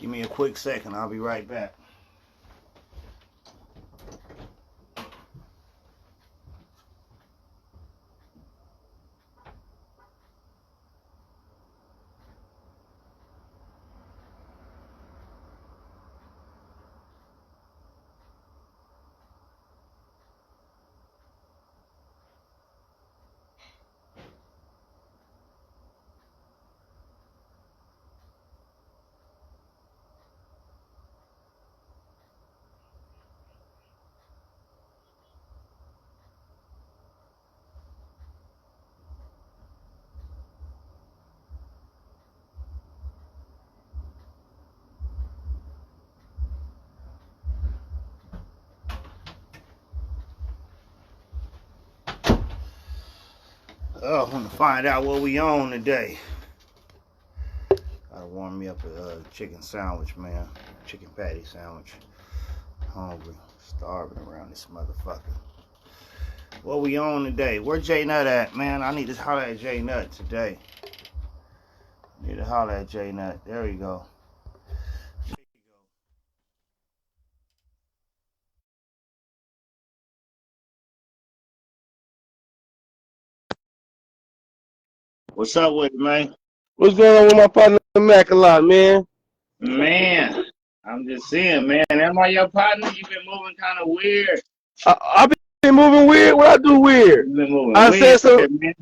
Give me a quick second. I'll be right back. Oh, I want to find out what we on today. Gotta warm me up a chicken sandwich, man. Chicken patty sandwich. Hungry, starving around this motherfucker. What we on today? Where J Nut at, man? I need to holler at J Nut today. Need to holler at J Nut. There you go. What's up with it, man? What's going on with my partner Mac a lot, man? Man, I'm just saying, man. Am I your partner? You been moving kind of weird. I've been moving weird. What I do weird? You been moving weird, man.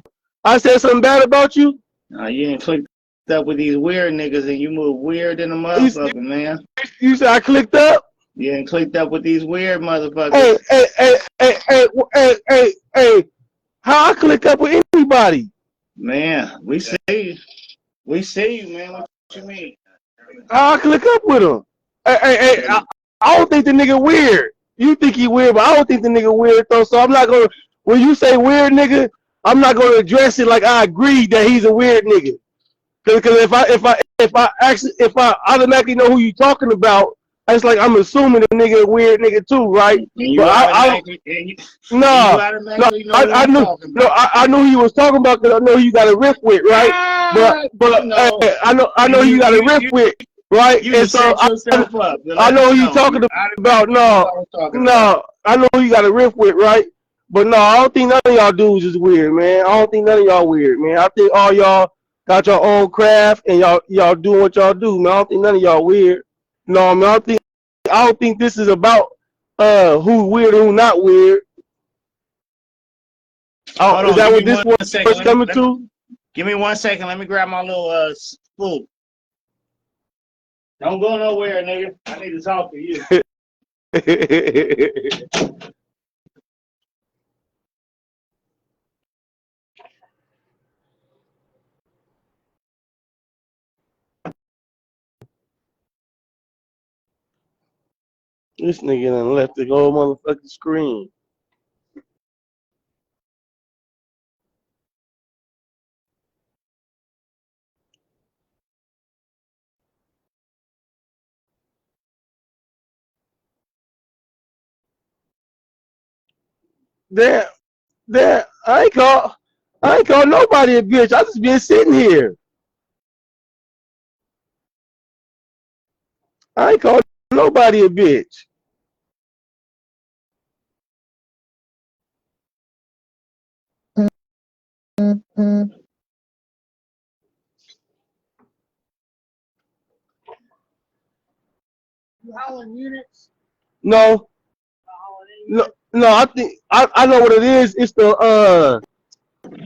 I said something bad about you? You ain't clicked up with these weird niggas and you move weird in a motherfucker, man. You said I clicked up? You ain't clicked up with these weird motherfuckers. Hey. How I click up with anybody? Man, we see you. We see you, man. What you mean? How I click up with him? I don't think the nigga weird. You think he weird, but I don't think the nigga weird though. So I'm not gonna. When you say weird nigga, I'm not gonna address it like I agree that he's a weird nigga. Because if I automatically know who you talking about, it's like I'm assuming the nigga a weird nigga too, right? But I knew he was talking about because I know you got a riff with, right? But I know you got a riff with, right? And so I know who you talking about. No, I know who you got a riff with, right? But no, I don't think none of y'all dudes is weird, man. I don't think none of y'all weird, man. I think all y'all got your own craft and y'all doing what y'all do, man. I don't think none of y'all weird. No, man, I don't think this is about who weird and who not weird. Is that what this was coming to? Give me 1 second. Let me grab my little spoon. Don't go nowhere, nigga. I need to talk to you. This nigga done left the whole motherfucking screen. I ain't call nobody a bitch. I just been sitting here. I ain't call nobody a bitch. You hollering units? No. I think I know what it is. It's the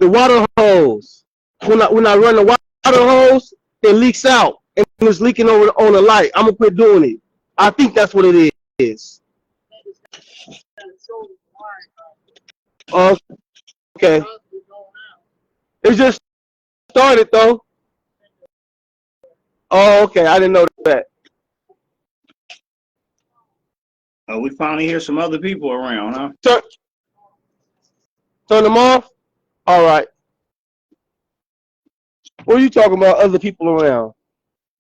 water hose. When I run the water hose, it leaks out and it's leaking on the light. I'm gonna quit doing it. I think that's what it is. Okay. It just started though. Oh, okay. I didn't know that. Oh, we finally hear some other people around, huh? Turn them off? All right. What are you talking about, other people around?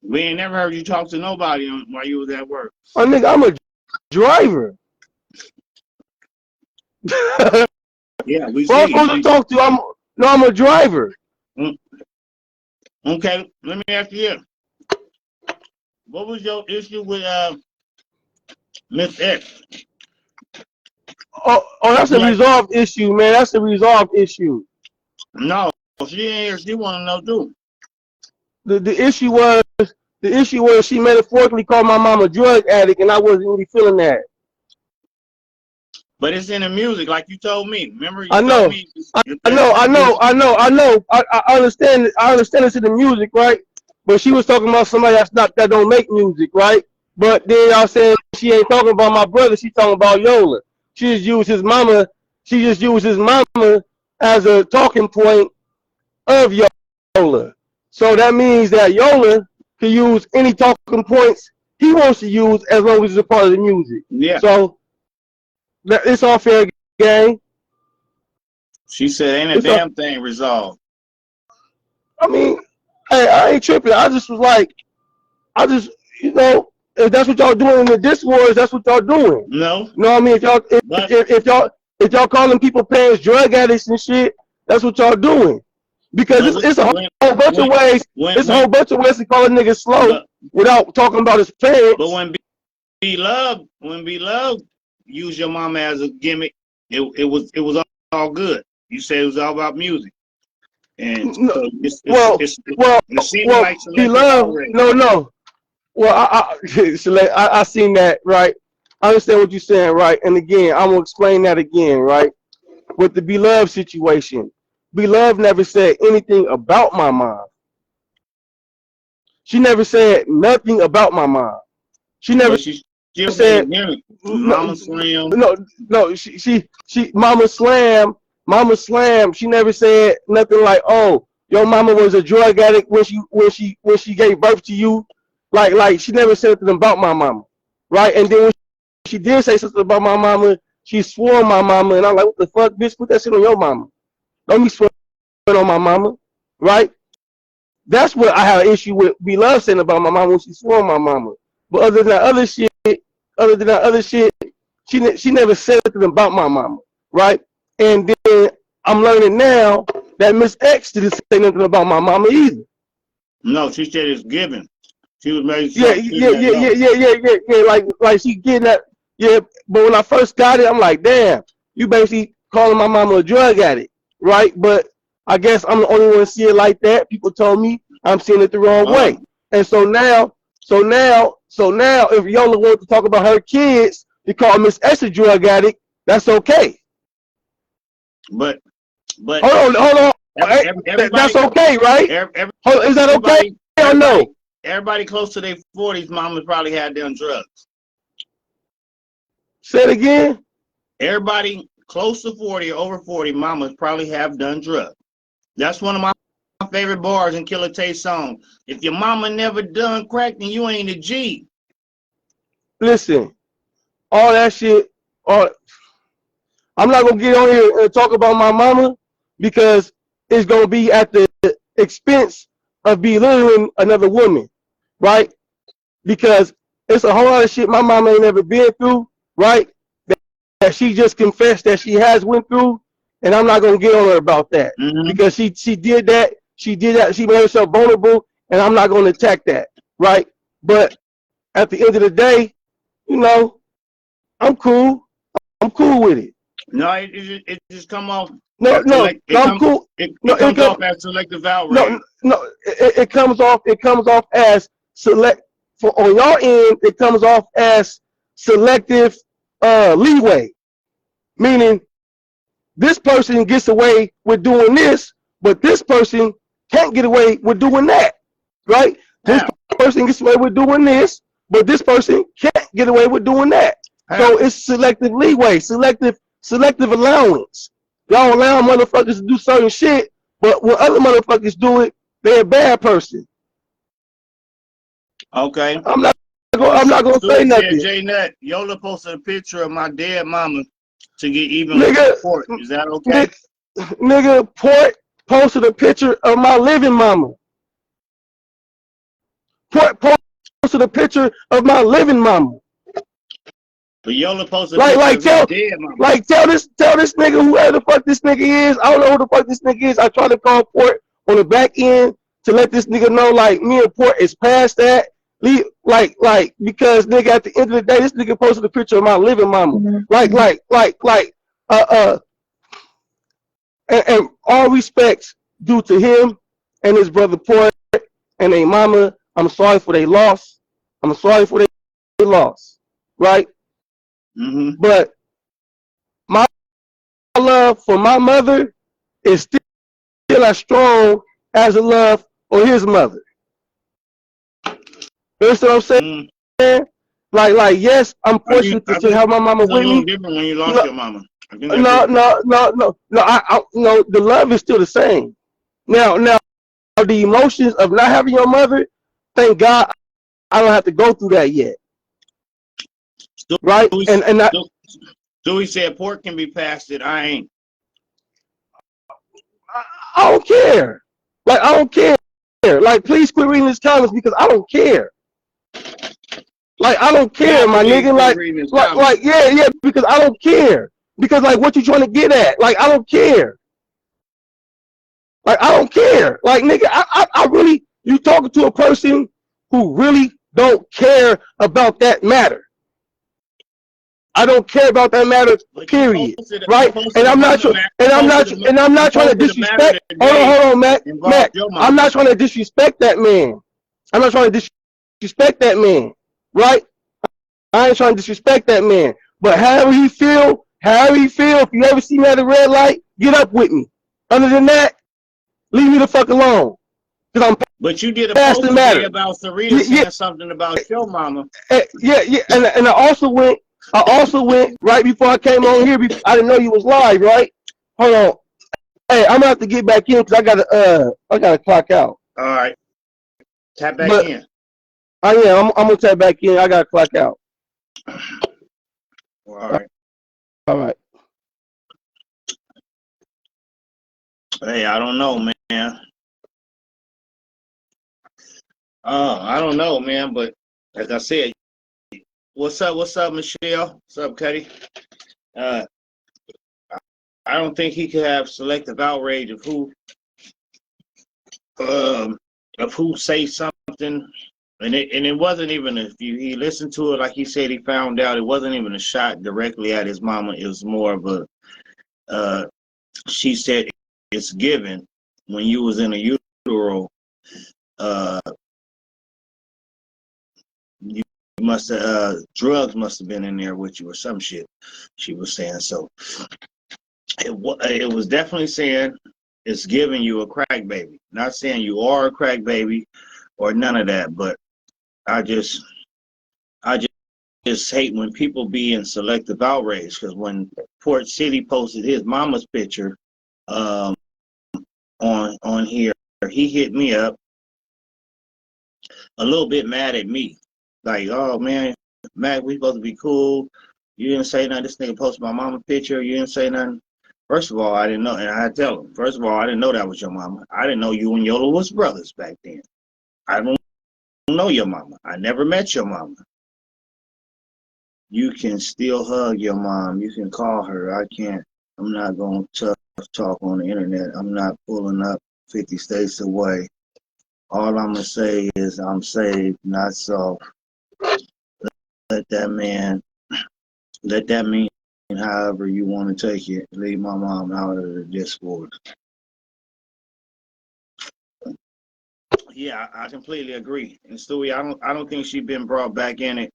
We ain't never heard you talk to nobody while you was at work. Oh, nigga, I'm a driver. Yeah, we see. Well, I'm supposed to talk to. I'm a driver. Okay, let me ask you this. what was your issue with Miss X? Oh, that's a resolved issue, man. That's a resolved issue. No, she ain't here. She want to know too. The issue was she metaphorically called my mom a drug addict, and I wasn't really feeling that. But it's in the music, like you told me. Remember, you I know. told me. I know. I understand. I understand it's in the music, right? But she was talking about somebody that don't make music, right? But then y'all saying she ain't talking about my brother. She's talking about Yola. She just used his mama. She just used his mama as a talking point of Yola. So that means that Yola can use any talking points he wants to use as long as it's a part of the music. Yeah. So it's all fair game. She said, "Ain't a damn thing resolved." I mean, hey, I ain't tripping. I just was like, you know, if that's what y'all doing in the diss wars, that's what y'all doing. No. You know what I mean? If y'all calling people parents drug addicts and shit, that's what y'all doing. Because it's a whole bunch of ways. It's a whole bunch of ways to call a nigga slow without talking about his parents. But when B-Love used your mama as a gimmick, it was all good. You said it was all about music. And so B-Love, no. Well, I seen that, right? I understand what you're saying, right? And again, I'm gonna explain that again, right? With the B-Love situation, B-Love never said anything about my mom. She never said nothing about my mom. She never said Mama Slam. No. She Mama Slam. She never said nothing like, "Oh, your mama was a drug addict when she gave birth to you." Like she never said anything about my mama, right? And then when she did say something about my mama, she swore on my mama, and I'm like, "What the fuck, bitch? Put that shit on your mama. Don't be swearing on my mama," right? That's what I have an issue with B-Love saying about my mama when she swore on my mama. But other than that other shit, she never said anything about my mama, right? And then I'm learning now that Miss X didn't say nothing about my mama either. No, she said it's given. She was made. Yeah. Like she getting that. Yeah, but when I first got it, I'm like, damn, you basically calling my mama a drug addict, right? But I guess I'm the only one to see it like that. People told me I'm seeing it the wrong way, and so now, if Yola wants to talk about her kids, to call Miss S a drug addict, that's okay. But hold on. That's okay, right? Is that okay? Or no? Everybody close to their 40s, mama probably had done drugs. Say it again. Everybody close to 40 or over 40, mamas probably have done drugs. That's one of my favorite bars in Killer Tay's song. If your mama never done crack, then you ain't a G. Listen, all that shit. I'm not gonna get on here and talk about my mama because it's gonna be at the expense of belittling another woman, right? Because it's a whole lot of shit my mama ain't never been through, right? That she just confessed that she has went through, and I'm not gonna get on her about that because she did that. She did that. She made herself vulnerable, and I'm not gonna attack that, right? But at the end of the day, you know, I'm cool. I'm cool with it. No, it just come off. I'm cool. It comes off as selective outrage. It comes off as select on your end. It comes off as selective leeway, meaning this person gets away with doing this, but this person can't get away with doing that, right? This person gets away with doing this, but this person can't get away with doing that. So it's selective leeway, selective allowance. Y'all allow motherfuckers to do certain shit, but when other motherfuckers do it, they're a bad person. Okay. I'm not gonna say nothing. J Nut, Yola posted a picture of my dead mama to get even with Port. Is that okay? Nigga, Port posted a picture of my living mama. Port posted a picture of my living mama. But Yola posted a picture of dead mama. Tell this nigga whoever the fuck this nigga is. I don't know who the fuck this nigga is. I try to call Port on the back end to let this nigga know, like, me and Port is past that. Because nigga, at the end of the day, this nigga posted a picture of my living mama. And all respects due to him and his brother Port and their mama. I'm sorry for their loss. I'm sorry for their loss. Right? Mm-hmm. But my love for my mother is still as strong as the love for his mother. You understand what I'm saying? Mm-hmm. Like, yes, I'm fortunate to have my mama with me. It's a little different when you lost your mama. No. The love is still the same. Now, the emotions of not having your mother, thank God, I don't have to go through that yet. Right? Dewey said pork can be passed it. I ain't. I don't care. Like, I don't care. Like, please quit reading these comments because I don't care. Like, I don't care, my nigga. Yeah, because I don't care. Because, like, what you trying to get at? Like, I don't care. Like, I don't care. Like, nigga, I really, you talking to a person who really don't care about that matter. I don't care about that matter, period. Right? And I'm not trying to disrespect. Hold on, Mac. I'm not trying to disrespect that man. I'm not trying to disrespect that man. Right? I ain't trying to disrespect that man. But however he feel, if you ever see me at a red light, get up with me. Other than that, leave me the fuck alone. But you did a post today about Sarita saying something about your mama. Yeah. And I also went right before I came on here. I didn't know you was live, right? Hold on. Hey, I'm gonna have to get back in because I gotta clock out. All right. Tap back in. Oh yeah, I'm gonna tap back in. I gotta clock out. All right. All right. Hey, I don't know, man. I don't know, man. But like I said, what's up, Michelle? What's up, Cuddy? I don't think he could have selective outrage of who say something. And it wasn't even, if he listened to it, like he said, he found out it wasn't even a shot directly at his mama. It was more of a, she said it's given when you was in a utero, you must have, drugs must have been in there with you or some shit, she was saying. So it was definitely saying it's giving you a crack baby. Not saying you are a crack baby or none of that, but I just hate when people be in selective outrage, because when Port City posted his mama's picture on here, he hit me up a little bit mad at me. Like, oh man, Mac, we supposed to be cool. You didn't say nothing. This nigga posted my mama picture. You didn't say nothing. First of all, I didn't know, and I had to tell him. First of all, I didn't know that was your mama. I didn't know you and Yola was brothers back then. I don't know your mama. I never met your mama. You can still hug your mom. You can call her. I can't. I'm not going to talk on the internet. I'm not pulling up 50 states away. All I'm going to say is I'm saved, not soft. Let that mean however you want to take it. Leave my mom out of the Discord. Yeah, I completely agree. And Stewie, I don't think she's been brought back in it.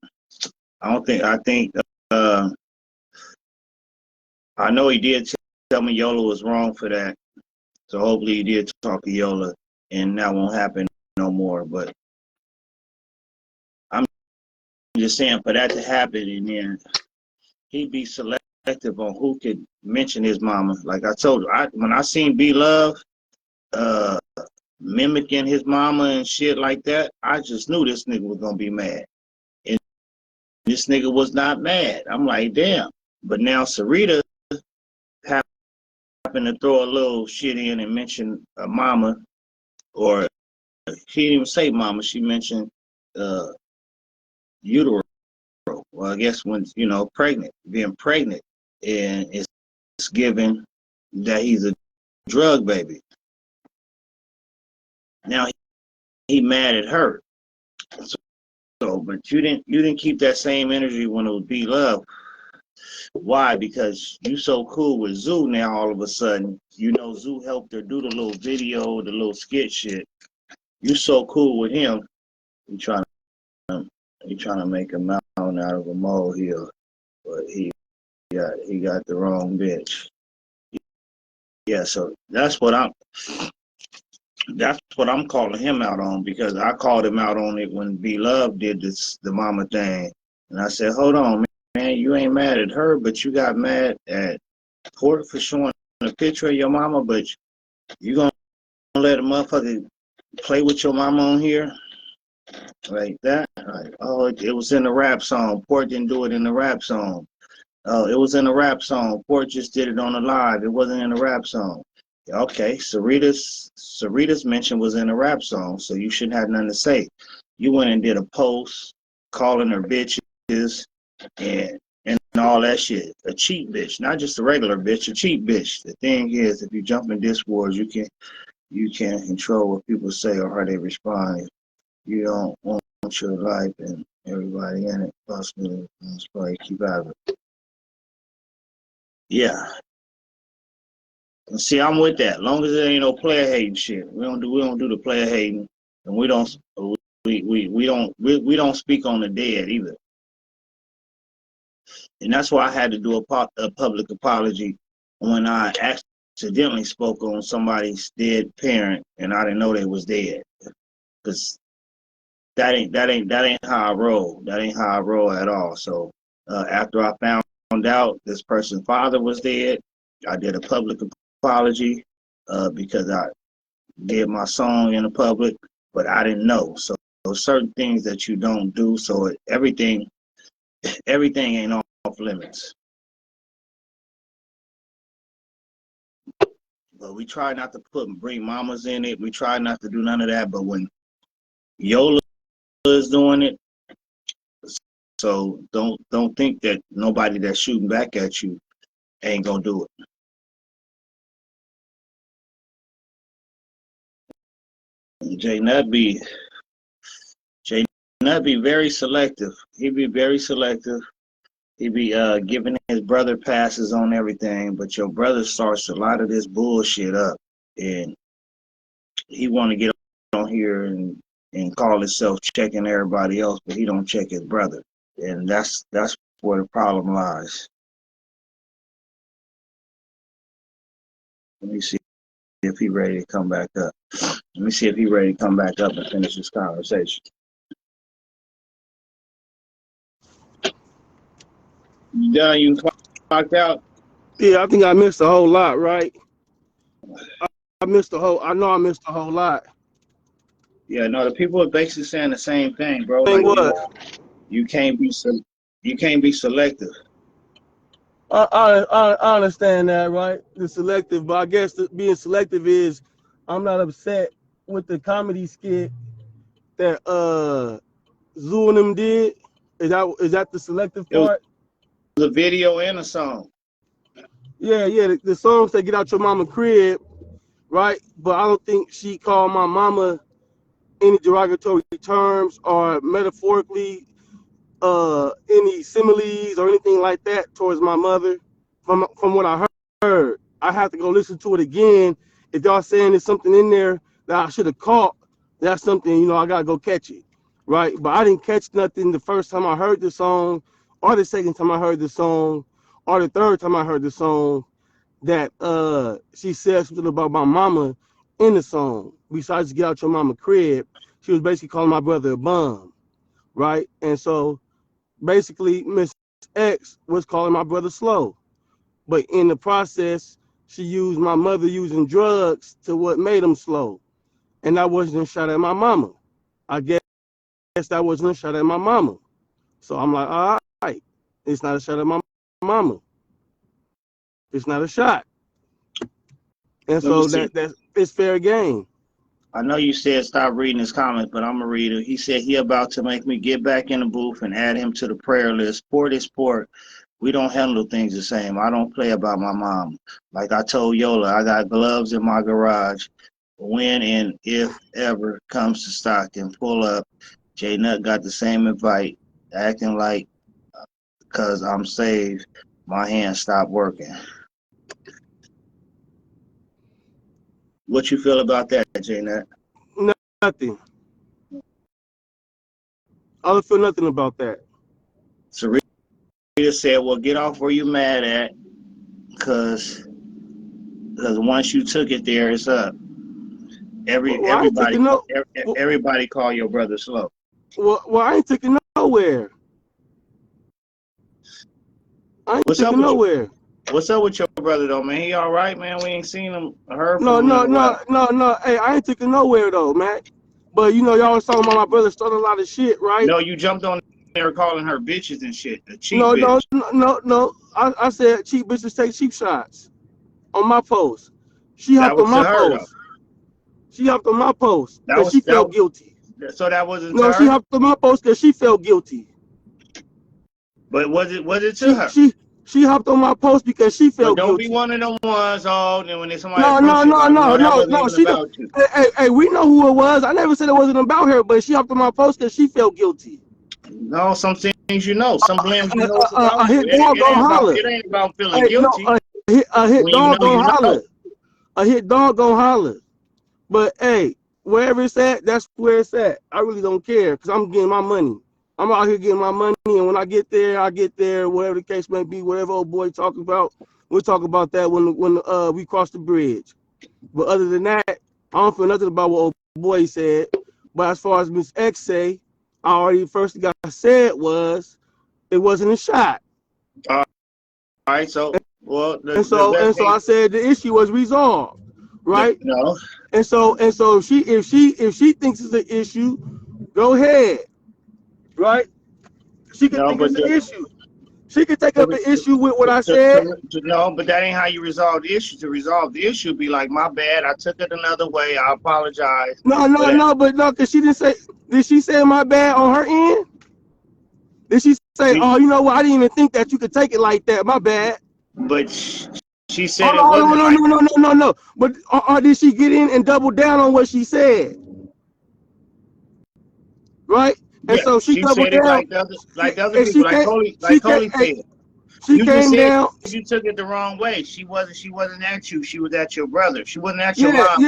I think I know he did tell me Yola was wrong for that. So hopefully he did talk to Yola and that won't happen no more. But I'm just saying, for that to happen, and then he'd be selective on who could mention his mama. Like I told you, when I seen B-Love mimicking his mama and shit like that, I just knew this nigga was gonna be mad. And this nigga was not mad. I'm like, damn. But now Sarita happened to throw a little shit in and mention a mama, or she didn't even say mama, she mentioned utero. Well, I guess when, being pregnant, and it's given that he's a drug baby. Now he mad at her. So, but you didn't keep that same energy when it was B Love. Why? Because you so cool with Zoo now. All of a sudden, you know Zoo helped her do the little video, the little skit shit. You so cool with him. You trying to make a mountain out of a molehill, but he got the wrong bitch. Yeah, so that's what I'm calling him out on, because I called him out on it when B Love did the mama thing, and I said, hold on, man, you ain't mad at her, but you got mad at Port for showing a picture of your mama, but you gonna let a motherfucker play with your mama on here like that? Like, oh, it was in the rap song. Port didn't do it in the rap song. Oh, it was in the rap song. Port just did it on the live. It wasn't in the rap song. Okay, Sarita's mention was in a rap song, so you shouldn't have nothing to say. You went and did a post calling her bitches and all that shit. A cheap bitch, not just a regular bitch, a cheap bitch. The thing is, if you jump in disc wars, you can't control what people say or how they respond. You don't want your life and everybody in it possibly probably keep out of it. Yeah. See, I'm with that. Long as there ain't no player hating shit, we don't do the player hating, and we don't speak on the dead either. And that's why I had to do a public apology when I accidentally spoke on somebody's dead parent, and I didn't know they was dead, because that ain't how I roll. That ain't how I roll at all. So after I found out this person's father was dead, I did a public apology because I did my song in the public, but I didn't know. So certain things that you don't do, so everything ain't off limits. But we try not to bring mamas in it. We try not to do none of that. But when Yola is doing it, so don't think that nobody that's shooting back at you ain't gonna do it. Jay Nut be very selective. He be very selective. He be giving his brother passes on everything, but your brother starts a lot of this bullshit up, and he want to get on here and call himself checking everybody else, but he don't check his brother, and that's where the problem lies. Let me see if he ready to come back up. Let me see if he ready to come back up and finish this conversation. You done? You clocked out? Yeah, I think I missed a whole lot, right? I know I missed a whole lot. Yeah, no, the people are basically saying the same thing, bro. Thing Like what? you can't be selective. I understand that, right? The selective, but I guess being selective is I'm not upset with the comedy skit that Zoo and them did. Is that the selective part? It was a video and a song. Yeah. The songs that Get Out Your Mama Crib, right? But I don't think she called my mama any derogatory terms or metaphorically any similes or anything like that towards my mother. From what I heard, I have to go listen to it again. If y'all saying there's something in there that I should have caught, that's something, I gotta go catch it, right? But I didn't catch nothing the first time I heard the song, or the second time I heard the song, or the third time I heard the song, that she said something about my mama in the song. Besides Get Out Your Mama Crib, she was basically calling my brother a bum, right? And so basically Miss X was calling my brother slow. But in the process, she used my mother using drugs to what made him slow. And that wasn't a shot at my mama. I guess that wasn't a shot at my mama. So I'm like, all right, it's not a shot at my mama. It's not a shot. And so that it's fair game. I know you said stop reading his comments, but I'm gonna read it. He said he about to make me get back in the booth and add him to the prayer list. Sport is sport. We don't handle things the same. I don't play about my mom. Like I told Yola, I got gloves in my garage. When and if ever comes to Stockton, pull up. J Nut got the same invite, acting like because I'm saved, my hands stopped working. What you feel about that, J Nut? Nothing. I don't feel nothing about that. Sarita said, well, get off where you mad at, because once you took it there, it's up. Everybody call your brother slow. Well, I ain't taking nowhere. I ain't taking nowhere. What's up with your brother though, man? He all right, man? We ain't seen him, heard from him. No. Hey, I ain't taking nowhere though, man. But you know, y'all was talking about my brother starting a lot of shit, right? No, you jumped on there calling her bitches and shit. The cheap bitch. No. I said cheap bitches take cheap shots on my post. She hopped on my post. She hopped on my post because she felt guilty. So that wasn't no. She hopped on my post because she felt guilty. But was it to her? She hopped on my post because she felt guilty. Don't be one of them ones. Oh, then when somebody no. Hey, we know who it was. I never said it wasn't about her, but she hopped on my post because she felt guilty. No, some things you know, some blams you know. A hit dog gon' holler. It ain't about feeling guilty. A hit dog gon' holler. A hit dog gon' holler. But hey, wherever it's at, that's where it's at. I really don't care because I'm getting my money. I'm out here getting my money, and when I get there, whatever the case may be, whatever old boy talking about, we'll talk about that when we cross the bridge. But other than that, I don't feel nothing about what old boy said. But as far as Miss X say, I already first thing I said was it wasn't a shot. All right, so well, so I said the issue was resolved, right? No. And so if she thinks it's an issue, go ahead. Right? She can think it's an issue. She can take up an issue with what I said. No, but that ain't how you resolve the issue. To resolve the issue, be like, my bad, I took it another way. I apologize. No, because she didn't say. Did she say my bad on her end? Did she say, oh, you know what? I didn't even think that you could take it like that. My bad. But she said it wasn't. No. But did she get in and double down on what she said? Right? And so she doubled down. Like the other people, like Coley said. She came down. You took it the wrong way. She wasn't at you. She was at your brother. She wasn't at your mom.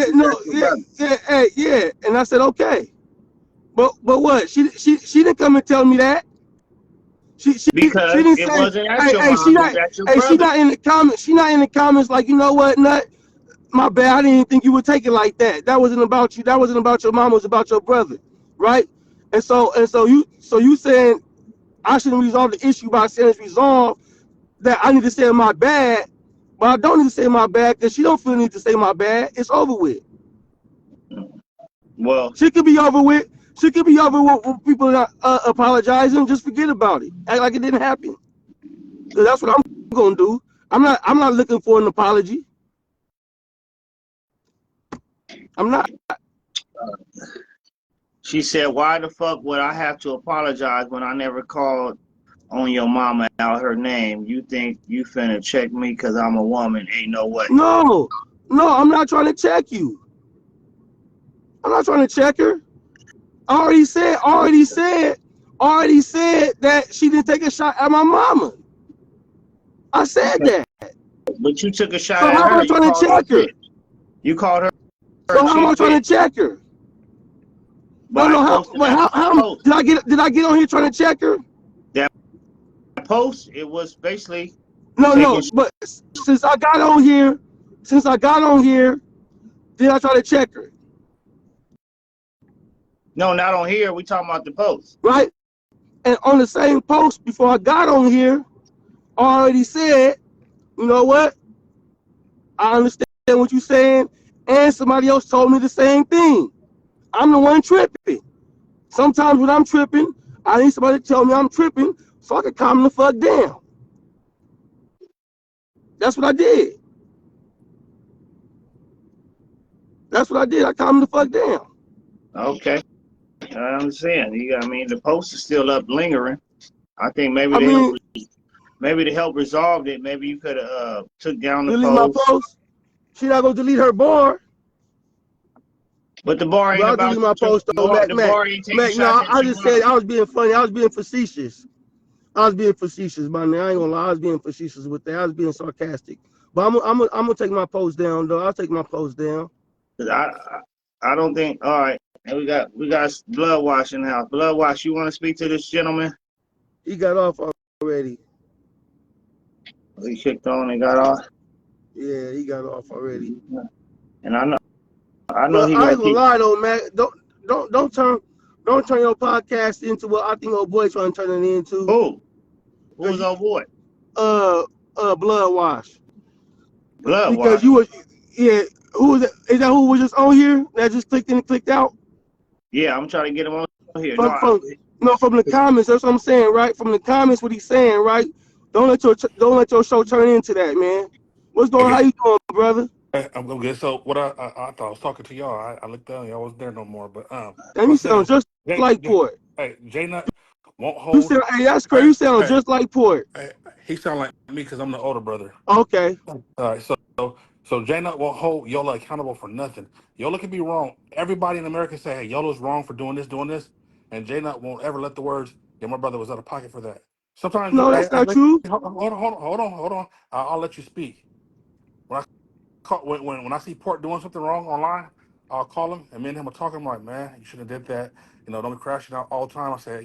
Yeah. And I said, okay. But what? She didn't come and tell me that. She didn't say, wasn't at your mom. She not in the comments. She not in the comments like, you know what, Nut? My bad. I didn't think you would take it like that. That wasn't about you. That wasn't about your mom. It was about your brother, right? And so you saying I shouldn't resolve the issue by saying it's resolved, that I need to say my bad, but I don't need to say my bad because she don't feel the need to say my bad. It's over with. Well, she could be over with. She could be over with people not apologizing. Just forget about it. Act like it didn't happen. So that's what I'm gonna do. I'm not looking for an apology. I'm not. She said, why the fuck would I have to apologize when I never called on your mama out her name? You think you finna check me because I'm a woman? Ain't no way. No, I'm not trying to check you. I'm not trying to check her. I already said that she didn't take a shot at my mama. I said that. But you took a shot at her. So how am I trying to check her? You called her. So how am I trying to check her? How did I get on here trying to check her? That post, it was basically no, but since I got on here, did I try to check her? No, not on here. We talking about the post. Right? And on the same post before I got on here, I already said, you know what? I understand what you're saying, and somebody else told me the same thing. I'm the one tripping. Sometimes when I'm tripping, I need somebody to tell me I'm tripping so I can calm the fuck down. That's what I did. I calmed the fuck down. Okay. I understand. The post is still up lingering. I think maybe to help resolve it, maybe you could have took down the post. My post? She not gonna delete her board. But the bar ain't But I'll about delete my post though, Mac. the Mac, bar ain't taking Mac. No, shots at I your just said mom. I was being funny. I was being facetious. I was being facetious, man. I ain't gonna lie. I was being facetious with that. I was being sarcastic. But I'm gonna take my post down though. I'll take my post down. I don't think. All right, and we got blood wash in the house. Blood wash. You want to speak to this gentleman? He got off already. He kicked on and got off. Yeah, he got off already. And I know But he I gonna ain't gonna keep. lie though, Mac. Don't turn your podcast into what I think old boy trying to turn it into. Who? Cause Who's old boy? blood wash. Blood Because wash. you were, yeah. Who is that? Is that who was just on here that just clicked in and clicked out Yeah, I'm trying to get him on here. from the comments? That's what I'm saying, right? From the comments, what he's saying, right? Don't let your show turn into that, man. What's going? How you doing, brother? I'm good. So what I thought I was talking to y'all. I looked down, y'all wasn't there no more. But Damn, what you I said sound is, just like Port. Hey, J Nut won't You hold. sound, hey, that's crazy. You sound just like Port. He sound like me because I'm the older brother. Okay. All right, so J Nut won't hold Yola accountable for nothing. Yola can be wrong. Everybody in America say, hey, Yola's wrong for doing this, and J Nut won't ever let the words, yeah, my brother was out of pocket for that. Sometimes No, that's not true. hold on. I'll let you speak. When I see Port doing something wrong online, I'll call him and me and him will talk. I'm like, man, you shouldn't have did that. Don't be crashing out all the time. I said,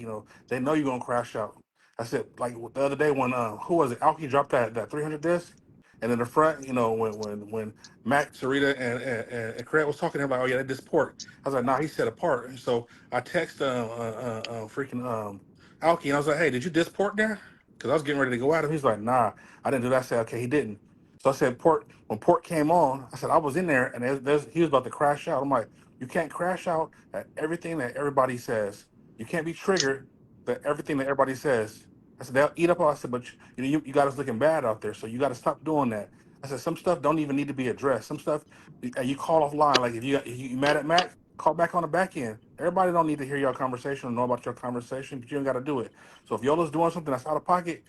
they know you're gonna crash out. I said, like the other day when who was it? Alki dropped that 300 disc, and in the front, when Mac, Sarita, and Craig was talking, they're like, oh yeah, they dissed Port. I was like, nah, he said apart. And so I text freaking Alki and I was like, hey, did you diss Port there? Because I was getting ready to go at him. He's like, nah, I didn't do that. I said, okay, he didn't. So I said, when Port came on, I said, I was in there and he was about to crash out. I'm like, you can't crash out at everything that everybody says. You can't be triggered at everything that everybody says. I said, they'll eat up all. I said, but you got us looking bad out there. So you got to stop doing that. I said, some stuff don't even need to be addressed. Some stuff, you call offline. Like if you mad at Mac, call back on the back end. Everybody don't need to hear your conversation or know about your conversation, but you ain't got to do it. So if Yola's doing something that's out of pocket,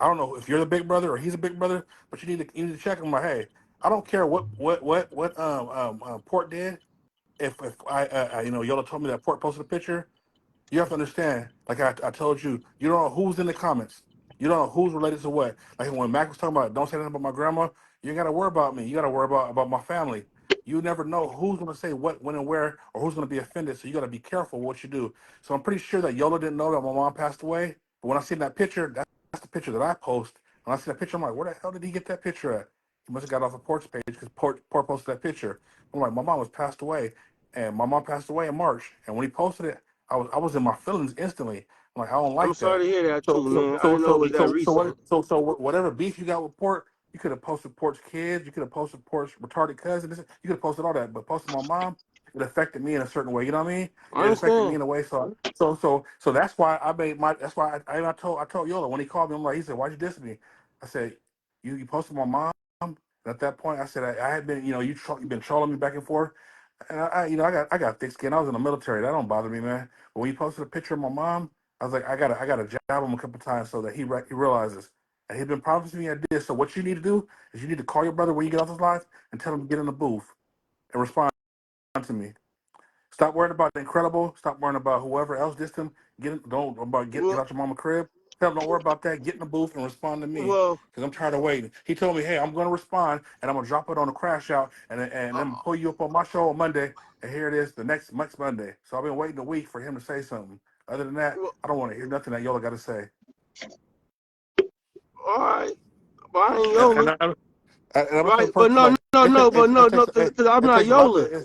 I don't know if you're the big brother or he's a big brother, but you need to check him. Like, hey, I don't care what Port did. If Yola told me that Port posted a picture, you have to understand. Like I told you, you don't know who's in the comments. You don't know who's related to what. Like when Mac was talking about, don't say anything about my grandma. You ain't got to worry about me. You got to worry about my family. You never know who's going to say what, when, and where, or who's going to be offended. So you got to be careful what you do. So I'm pretty sure that Yola didn't know that my mom passed away. But when I seen that picture, that's the picture that I post. When I see that picture, I'm like, where the hell did he get that picture at? He must have got off of Port's page because Port posted that picture. I'm like, my mom was passed away, and my mom passed away in March. And when he posted it, I was in my feelings instantly. I'm like, I don't I'm like sorry that. to hear that So too, so man. I so didn't know it so was that recent. so whatever beef you got with Port, you could have posted Port's kids, you could have posted Port's retarded cousin, you could have posted all that, but posting my mom, it affected me in a certain way. You know what I mean? I It affected me understand. in a way. So that's why I made my. That's why I told Yola when he called me. I'm like, he said, why'd you diss me? I said, you posted my mom. And at that point, I said I had been, you've been trolling me back and forth. And I got thick skin. I was in the military. That don't bother me, man. But when you posted a picture of my mom, I was like, I gotta jab him a couple times so that he realizes. And he's been promising me I did. So what you need to do is you need to call your brother when you get off his live and tell him to get in the booth and respond to me. Stop worrying about the Incredible. Stop worrying about whoever else dissed him. Get Well, out your mama crib. Tell him don't worry about that. Get in the booth and respond to me well, because I'm tired of waiting. He told me, hey, I'm going to respond and I'm going to drop it on the crash out and then pull you up on my show on Monday. And here it is the next Monday. So I've been waiting a week for him to say something. Other than that, well, I don't want to hear nothing that Yola got to say. all right. But I ain't And, Yola, and, I, and I'm gonna tell right? the But person no, like no, no, but no, no, it, because I'm it not takes a lot. Yola.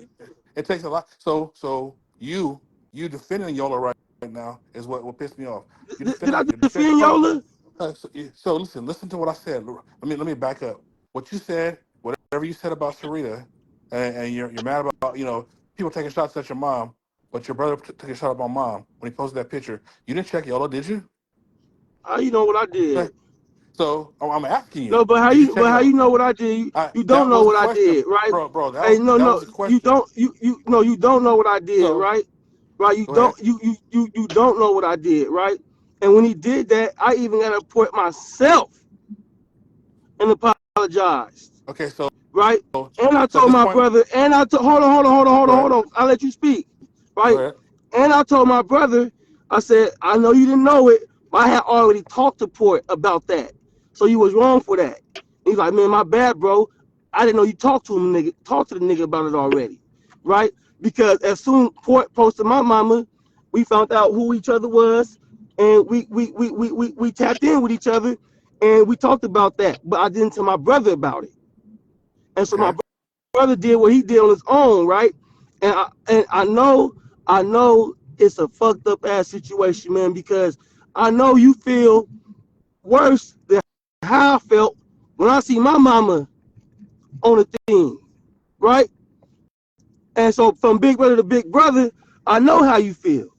It takes a lot. So you defending Yola right now is what pissed me off. Did I You're defending defend hold on. Yola? So listen to what I said. Let me back up. What you said, whatever you said about Sarita, and you're mad about people taking shots at your mom, but your brother took a shot at my mom when he posted that picture. You didn't check Yola, did you? How you know what I did? So I'm asking No, you, did you check but how Yola? you know what I did? You don't That know was a what I question, did, right? bro. Hey, no, That no, was a question. you don't know what I did, So right? Right? go ahead. You don't know what I did, right? And when he did that, I even got to put myself and apologized. Okay, so right? So And I so at told this my point, brother, and I told, go ahead. hold on. I'll let you speak, Go right? ahead. And I told my brother, I said, I know you didn't know it, but I had already talked to Port about that. So you was wrong for that. He's like, man, my bad, bro. I didn't know you talked to the nigga about it already, right? Because as soon Port posted my mama, we found out who each other was, and we tapped in with each other, and we talked about that. But I didn't tell my brother about it, and so my Okay. brother did what he did on his own, right? And I know it's a fucked up ass situation, man, because I know you feel worse than how I felt when I see my mama on the thing, right? And so from big brother to big brother, I know how you feel,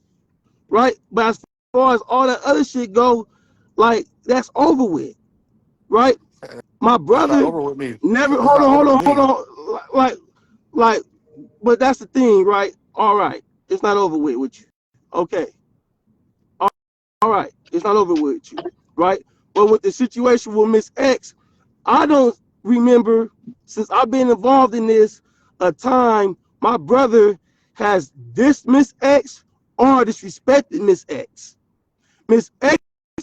right? But as far as all that other shit go, like that's over with, right? My It's not brother over with me. never It's not over with hold me. on, like, but that's the thing, right? All right, it's not over with you, okay? All right, it's not over with you, right? But with the situation with Miss X, I don't remember since I've been involved in this a time my brother has dissed Miss X or disrespected Miss X. Miss X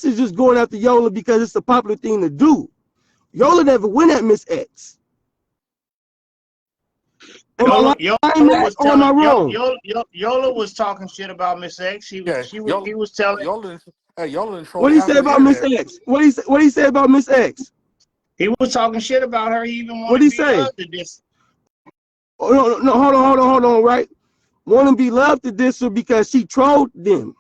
is just going after Yola because it's a popular thing to do. Yola never went at Miss X. Am I Yola, lying, Yola Matt, was or am telling I wrong? Yola was talking shit about Miss X. Yeah, He was telling y'all done trolled What he half say of the about Miss internet. X? What he say about Miss X? he was talking shit about her. He even What wanted he B say? Love to this. Oh, no, hold on, right? Want to be loved to diss her because she trolled them.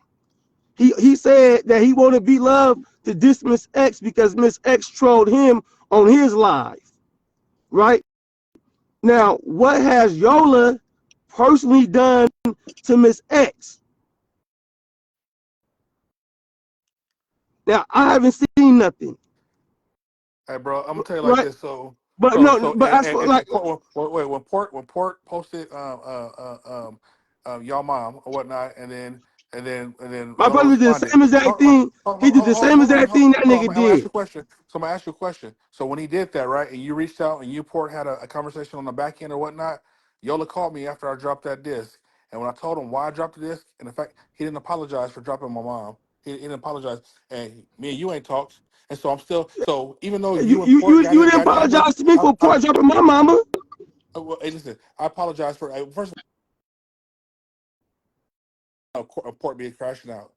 He said that he wanted be loved to diss Miss X because Miss X trolled him on his live, right? Now, what has Yola personally done to Miss X? Now, I haven't seen nothing, Hey, bro, I'm gonna tell you like right? this. So, But so, no, so, but as for like wait, when Port posted y'all mom or whatnot, and then my Yola brother did the responded. same exact thing. He did the same exact thing that Hold on. nigga I'm gonna ask did. you a question. So I'm gonna ask you a question. So when he did that, right, and you reached out and you Port had a conversation on the back end or whatnot, Yola called me after I dropped that disc, and when I told him why I dropped the disc, and in fact, he didn't apologize for dropping my mom. He didn't apologize, and me and you ain't talked. And so I'm still so even though you and Port You didn't got into it, apologize to me for I Port dropping my mama. well, hey, listen, I apologize for first of all, Port being crashing out.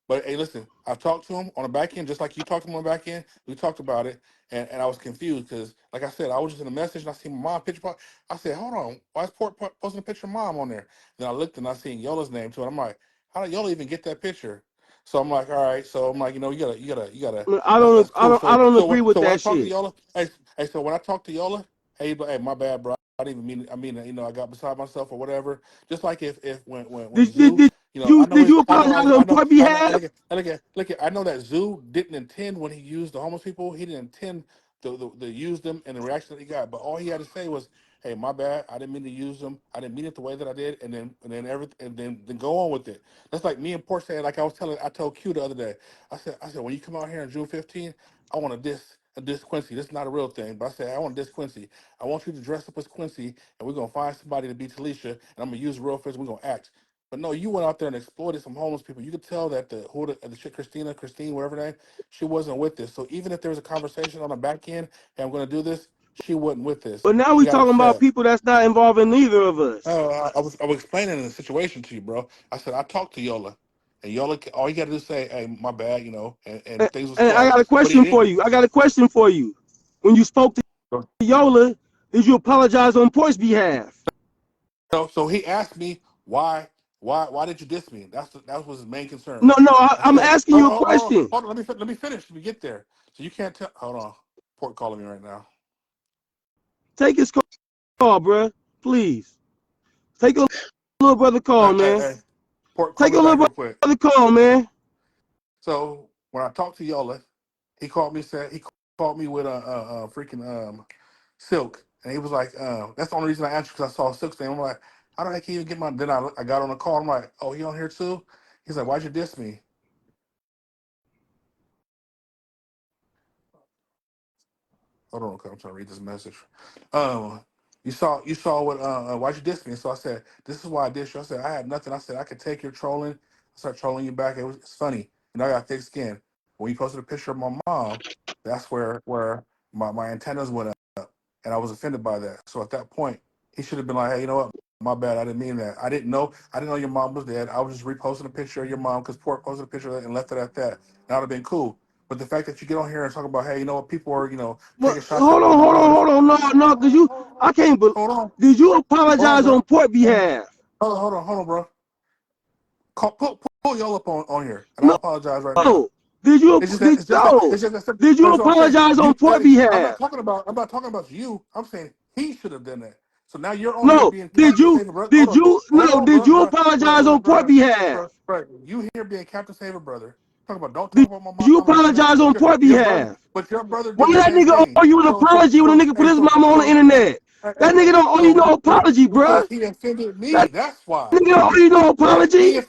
But hey, listen, I've talked to him on the back end, just like you talked to him on the back end. We talked about it, and I was confused because, like I said, I was just in a message and I seen my mom picture. I said, hold on, why is Port posting a picture of mom on there? Then I looked and I seen Yola's name too, and I'm like, how did Yola even get that picture? So I'm like, all right. So I'm like, that's cool. I don't agree with So when I that talk to shit. Yola, so when I talk to Yola, hey, my bad, bro. I didn't even mean. I got beside myself or whatever. Just like if when Zoo, I know Did his, you apologize on Port behalf? I know that Zoo didn't intend when he used the homeless people. He didn't intend to use them and the reaction that he got. But all he had to say was, "Hey, my bad. I didn't mean to use them. I didn't mean it the way that I did." And then go on with it. That's like me and Port saying, like I told Q the other day. I said when you come out here on June 15th, I want a diss Quincy. This is not a real thing, but I said I want to diss Quincy. I want you to dress up as Quincy, and we're gonna find somebody to be Talisha, and I'm gonna use real face. We're gonna act. But no, you went out there and exploited some homeless people. You could tell that the chick Christine, whatever her name, she wasn't with this. So even if there was a conversation on the back end, hey, I'm going to do this, she wasn't with this. But now She we got talking about upset. people that's not involving neither of us. I was explaining the situation to you, bro. I said I talked to Yola, and Yola, all you got to do is say, "Hey, my bad," and things will And I squash. got a But he question for didn't. you. I got a question for you. When you spoke to Yola, did you apologize on Port's behalf? So he asked me why did you diss me? That was his main concern. No, I I'm said, asking you a question. hold on, let me finish. Let me get there. So you can't tell. Hold on, Port calling me right now. Take his call, bro. Please. Take a little brother call, man. Hey, Port, call Take me a back little real quick. brother call, man. So when I talked to Yola, he called me with a freaking Silk, and he was like, that's the only reason I answered because I saw Silk's name. I'm like, how did I even get my? Then I got on the call. I'm like, oh, he on here too? He's like, why'd you diss me? Hold on, 'cause I'm trying to read this message. You saw what why'd you diss me? So I said, this is why I dissed you. I said I had nothing. I said I could take your trolling. I started trolling you back. It's funny. I got thick skin. When you posted a picture of my mom, that's where my antennas went up, and I was offended by that. So at that point, he should have been like, hey, you know what? My bad. I didn't mean that. I didn't know your mom was dead. I was just reposting a picture of your mom because Port posted a picture of it and left it at that. That would have been cool. But the fact that you get on here and talk about, hey, you know what, people are, Well, taking shots at my hold on, no, because I can't believe. Hold on. Did you apologize on Port behalf? Hold on, bro. Pull y'all up on here, and No. I'll apologize right now. Did you apologize on Port behalf? I'm not talking about you. I'm saying he should have done that. So now you're on here being Did you apologize on Port behalf? Bro, you here being Captain Saver, brother. Talk about don't talk about my mom. Did you apologize on Port behalf? But your brother. When that nigga owe you an apology when a nigga put his mama on the internet. That nigga don't owe you no apology, bro. He offended me. That's why. That nigga don't owe you no apology.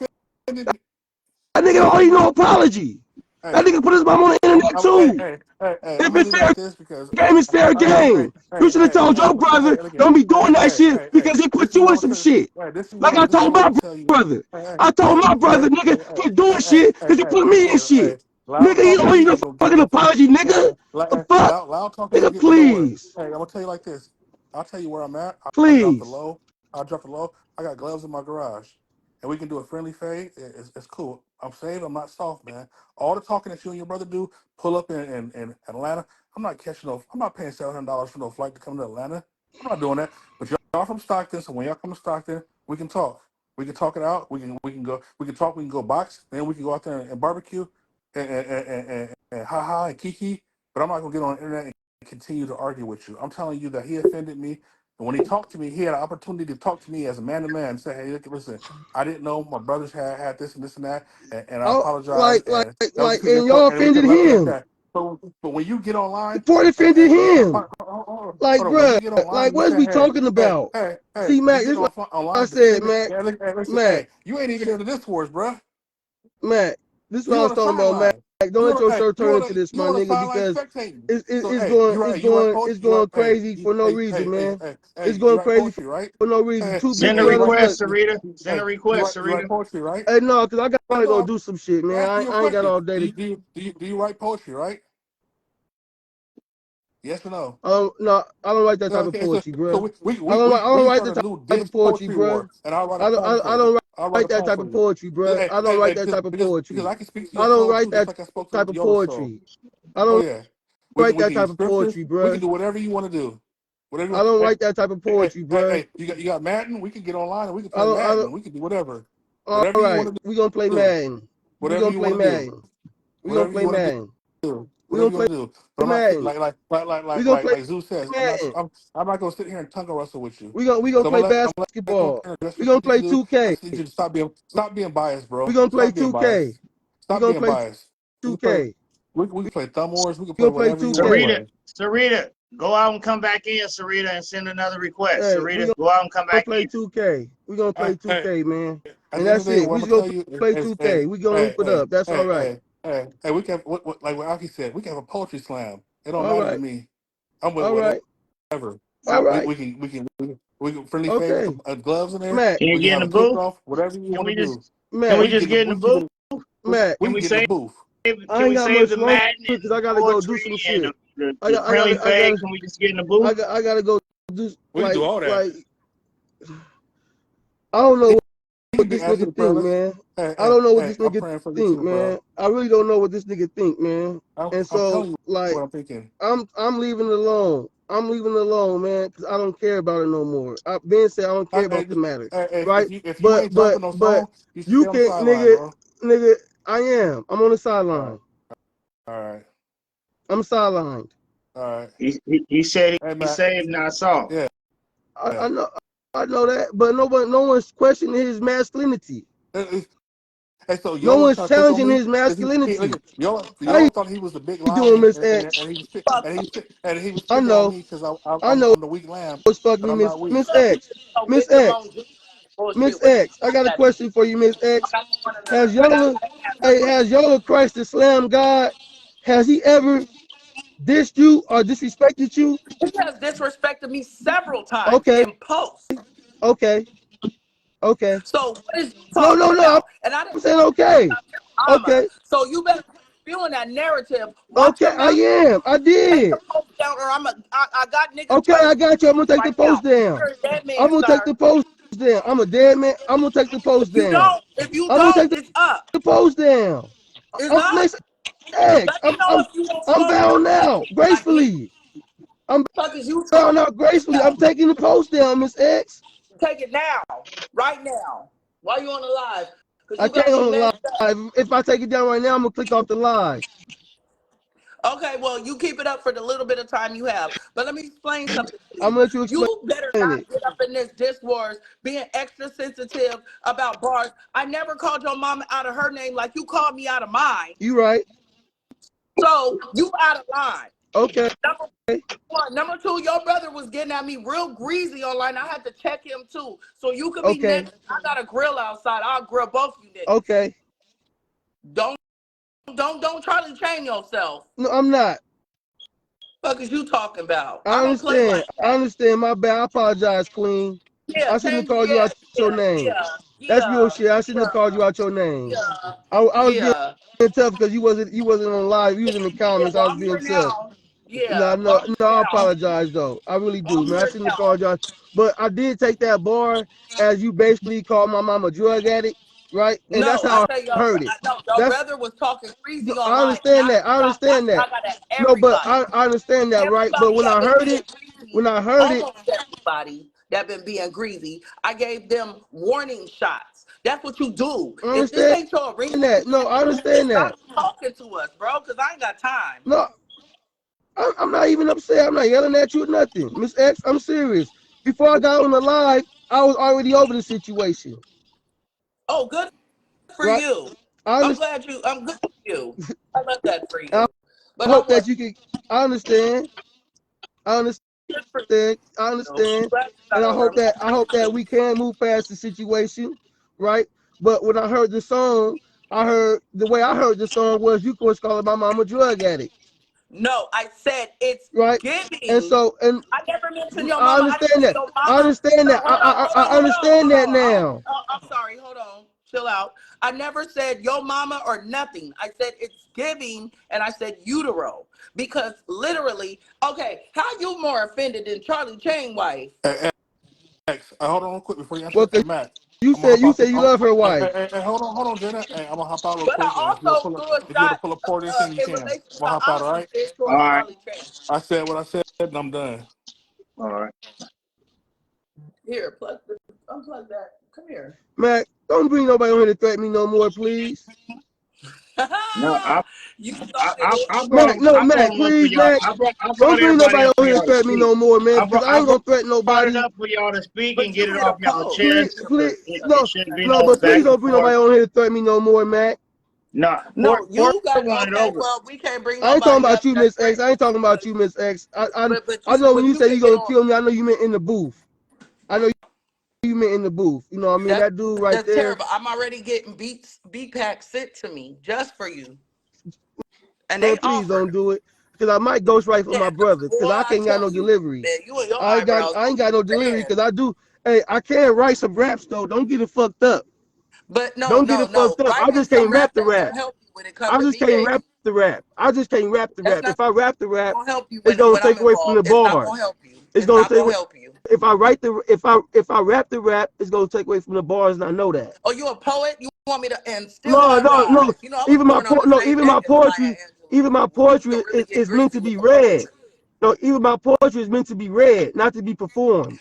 That nigga don't owe you no apology. That nigga put his mom on the internet too. If it's fair game, it's fair game. You should have told your brother, don't be doing that shit because he put you in some shit. Like I told my brother. I told my brother, nigga, quit doing shit because he put me in shit. Nigga, he don't owe you no fucking apology, nigga. The fuck? Nigga, please. Hey, I'm gonna tell you like this. I'll tell you where I'm at. Please. I'll drop the low. I got gloves in my garage. And we can do a friendly fade. It's cool. I'm saved. I'm not soft, man. All the talking that you and your brother do, pull up in Atlanta. I'm not paying $700 for no flight to come to Atlanta. I'm not doing that. But y'all from Stockton, so when y'all come to Stockton, we can talk. We can talk it out. We can talk. We can go box. Then we can go out there and barbecue and ha and kiki. But I'm not gonna get on the internet and continue to argue with you. I'm telling you that he offended me. And when he talked to me, he had an opportunity to talk to me as a man to man and say, hey, listen, I didn't know my brothers had this and this and that, and I apologize. And y'all offended him. But when you get online, Port offended him. Like, bro, like, what is we talking about? See, Mac, this is what I said, Mac. You ain't even here to this for us, bro. Mac, this is what I was talking about, Mac. Don't let your shirt turn into this, my nigga, because it's going crazy for no reason, man. It's going crazy for no reason. Send a request, Sarita. Send a request, Sarita. You write poetry, right? Hey, no, because I gotta go do some shit, man. I ain't got all day. Do you write poetry, right? Yes or no? No, I don't write that type of poetry, bro. I don't write that type of poetry, bro. And I don't write that type of poetry, bro. I don't write that type of poetry. Because I can speak to you. I don't write that type of poetry. I don't write that type of poetry, bro. We can do whatever you want to do. I don't write that type of poetry, bro. Hey, you got Madden? We can get online and we can play Madden. We can do whatever. All right, we're going to play Madden. We're going to play Madden. We're going to play Madden. We're gonna play Madden. Like Zeus says, I'm not gonna sit here and tongue wrestle with you. We're gonna play basketball. We're gonna play 2K. Stop being biased, bro. We're gonna play 2K. Stop being biased. 2K. We can play Thumb Wars. We can play whatever you want. Sarita, go out and come back in, Sarita, and send another request. Sarita, go out and come back in. We're gonna play 2K. We're gonna play 2K, man. And that's it. We're gonna play 2K. We're gonna hoop it up. That's all right. Hey, we can like what Aki said. We can have a poetry slam. It don't matter to me. I'm with whatever. All right. We can friendly favor gloves in there. Matt, can you get in the booth? Whatever you want to do. Can we just get in the booth? Matt, can we save the booth? I ain't got much longer because I gotta go do some shit. Can we just get in the booth? I gotta go do. We can do all that. I don't know what this nigga think, man. I don't know what this nigga think, man. I really don't know what this nigga think, man. And so, like, I'm leaving it alone. I'm leaving it alone, man, because I don't care about it no more. Ben said I don't care about the matter, right? But you can, nigga, I am. I'm on the sideline. All right. I'm sidelined. All right. He said he saved, not soft. Yeah. I know that, but no one's questioning his masculinity. And so no one's challenging his masculinity. Y'all thought he was the big lion. Doing Miss X? And he was I know. Because I'm the weak lamb. What's fucking Miss X? Miss X. Miss X. I got a question for you, Miss X. Has Yola Christ the Slam God? Has he ever dissed you or disrespected you? He has disrespected me several times Okay, in posts. okay, okay. So what is you No, talking no, no. about? And I I'm didn't saying say anything okay, about your mama. okay, So you better quit spewing that narrative. Watch okay. your I mouth. am. I Take did. the post down, or I got niggas Okay, I trying to got you. I'm gonna take the right post now. down. You're a dead I'm man, gonna take sir. the post down. I'm a dead man. I'm gonna take the post down. If you I'm gonna take don't, it's up. the post down. It's I'm up. listen, X. Let me know if you won't I'm smoke with bound me. out Like me. gracefully. I'm Fuck is you bound talking out gracefully. I'm about? taking the post down, Miss X. Take it now, right now, while you on the live, because I you can't got me on the messed up. live. If I take it down right now, I'm gonna click off the live. Okay, well, you keep it up for the little bit of time you have. But let me explain something to I'm you. gonna let you explain You better it. not get up in this diss wars being extra sensitive about bars. I never called your mama out of her name like you called me out of mine. You right? So you out of line. Okay. Number one. Number two, your brother was getting at me real greasy online. I had to check him too. So you could be Okay. next. I got a grill outside. I'll grill both you niggas. Okay. Don't try to chain yourself. No, I'm not. Fuck is you talking about? I I don't play understand. like I that. understand. My bad. I apologize, Queen. Yeah, I shouldn't have change. called you Yeah, out your name. That's real shit. I shouldn't have called you out your name. I was being yeah. tough because you wasn't on live. You was in the Yeah, comments. I well, was I'm here being tough. now. No, Yeah, no, well, I'm no. here I now. apologize though. I really Well, do, I'm man. I here shouldn't have now. called y'all. But I did take that bar as you basically called my mom a drug addict, right? And that's No, I how say I heard it. your That's brother was talking crazy I online, and understand that. I understand I that. got at No, but everybody. I understand that, right? But Everybody when that I been heard being it, greasy, almost everybody that been being greasy, I gave them warning shots. That's what you do. I If this understand ain't your arena, that. No, I understand stop that. talking to us, bro, because I ain't got time. No, I'm not even upset. I'm not yelling at you or nothing. Miss X, I'm serious. Before I got on the live, I was already over the situation. Oh, good for Right? you. I I'm understand. glad I'm good for you. I love that for I you. But I hope that was you can I understand. I understand. good for I you. I'm understand. glad you And got over I hope that we can move past the situation, right? But when I heard the song, the way I heard the song was you was calling my mom a drug addict. No, I said it's Right? And giving. so and I never mentioned your I mama. I didn't understand say that. your I mama. understand No, that. I understand hold that on. now. I'm sorry. Hold on. Chill out. I never said your mama or nothing. I said it's giving, and I said utero because literally. Okay, how you more offended than Charlie Chain wife? Hey, X, hold on real quick before you answer. Well, Hey, cause Matt, you I'm gonna said hop out. you love her Hey, wife. hey, hey, hold on, Jenna. Hey, I'm gonna hop out real But I quick, and also threw a if you want to shot pull up pour this in, you in can. I'm relation to gonna hop out. All honesty right. said All towards right. Charlie Chain. I said what I said, and I'm done. All right. Here, unplug that. Come here. Mac, don't bring nobody on here to threaten me no more, please. No, You started it. Mac, no, I brought Mac, him up for please, y'all. Mac. I Don't brought bring everybody nobody up on for here to y'all to threaten me speak. no more, man, because I I ain't gonna threaten brought it nobody. up for y'all to speak and But get you it hit a off y'all pole. Please, chest. please, It no, shouldn't be no, no but back please and don't bring forth. nobody on here to threaten me no more, Mac. No, No, Port you got wanted okay. over. Well, we can't bring I ain't talking nobody about up you, that's Miss X. friends I ain't with talking about us. you, Miss X. But I know when but you you say can you get gonna on. kill me, I know you meant in the booth. I know you meant in the booth. You know what I mean? That's That dude right that's there. terrible. I'm already getting beat packs sent to me just for you, and Man, they please don't offered. do it. Because I might ghost right for Yeah, my brother. boy, Because I I can't got tell no you, delivery. man, you and your eyebrows I gonna ain't got be no delivery red. because I do. Hey, I can write some raps though. Don't get it fucked up. But no, Don't get no, it no. fucked up. I Writing just some can't rap rap the ain't rap. gonna help you when it I comes to just me, can't baby. rap the rap. I just can't rap the That's rap. not If I rap the rap, gonna help you it's when gonna I'm take away from the involved. It's not gonna bars. help you. It's It's gonna not take gonna away. help you. If I rap the rap, it's gonna take away from the bars, and I know that. Oh, you a poet? You want me to and steal No, my no, no. rhymes? You know, I was born on the same Even day my as Maya poetry, Angelou. We can really get is meant greasy to with be the read. poetry. No, even my poetry is meant to be read, not to be performed.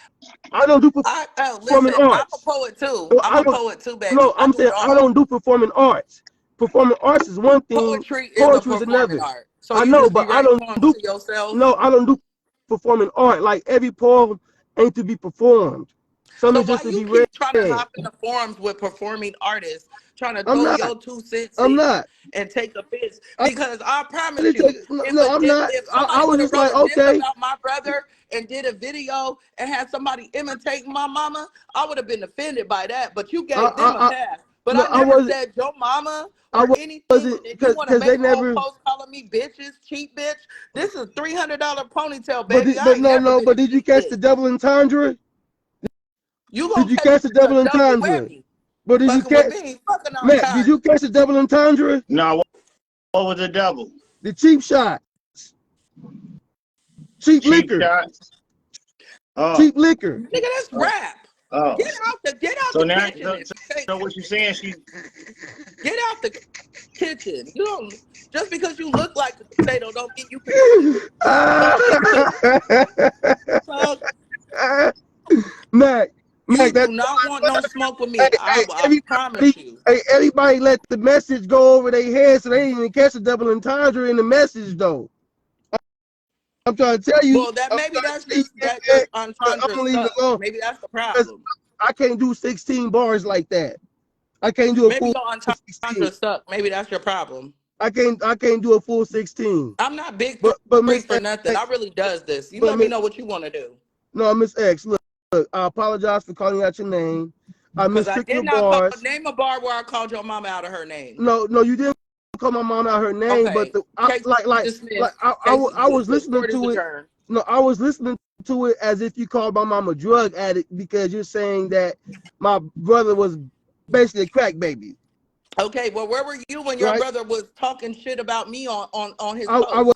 I don't do performing Listen, I'm a arts. poet too. No, I'm I a don't. poet too, baby. No, I I'm do it saying I all. don't do performing arts. Performing arts is one thing. Poetry is a Poetry is performing another. art. So I you know, just be but I writing don't poems do. to yourself. No, I don't do performing art. Like every poem ain't to be performed. Some So is why just to you be read. keep trying to hop in the forums with performing artists, trying to I'm throw not. your 2 cents I'm in not. and take offense? I Because I promise didn't you, take. No, I'm not. if I somebody was would have just wrote like, a diss okay. about my brother and did a video and had somebody imitating my mama, I would have been offended by that. But you gave them a I pass. But no, I I never wasn't. said your mama I or anything. wasn't And if you want to because make they a whole never. post calling me bitches, cheap bitch. This is $300 ponytail, baby. But did you catch the double entendre? You gonna did you catch the double entendre? But did you catch, Matt? Did you catch the double entendre? No. What was the double? The cheap shots. Cheap liquor. Shots. Oh. Cheap liquor. Nigga, that's rap. Oh. Get out the kitchen. So what you saying? Get out the kitchen. You don't, just because you look like a potato don't mean you can. Mac, you do not want no smoke with me. I promise you. Hey, everybody let the message go over their head so they didn't even catch the double entendre in the message though. I'm trying to tell you. Well, maybe that's just entendre stuff. Maybe that's the problem. I can't do 16 bars like that. I can't do a full 16. Stuck. Maybe that's your problem. I can't do a full 16. I'm not big but Miss for nothing. I really does this. You let me know what you want to do. No, Miss X, look, I apologize for calling out your name. I mistook your bars. Name a bar where I called your mama out of her name. No, you didn't call my mom out her name, okay. but I was listening to it. No, I was listening to it as if you called my mom a drug addict because you're saying that my brother was basically a crack baby. Okay, well, where were you when your brother was talking shit about me on his post? I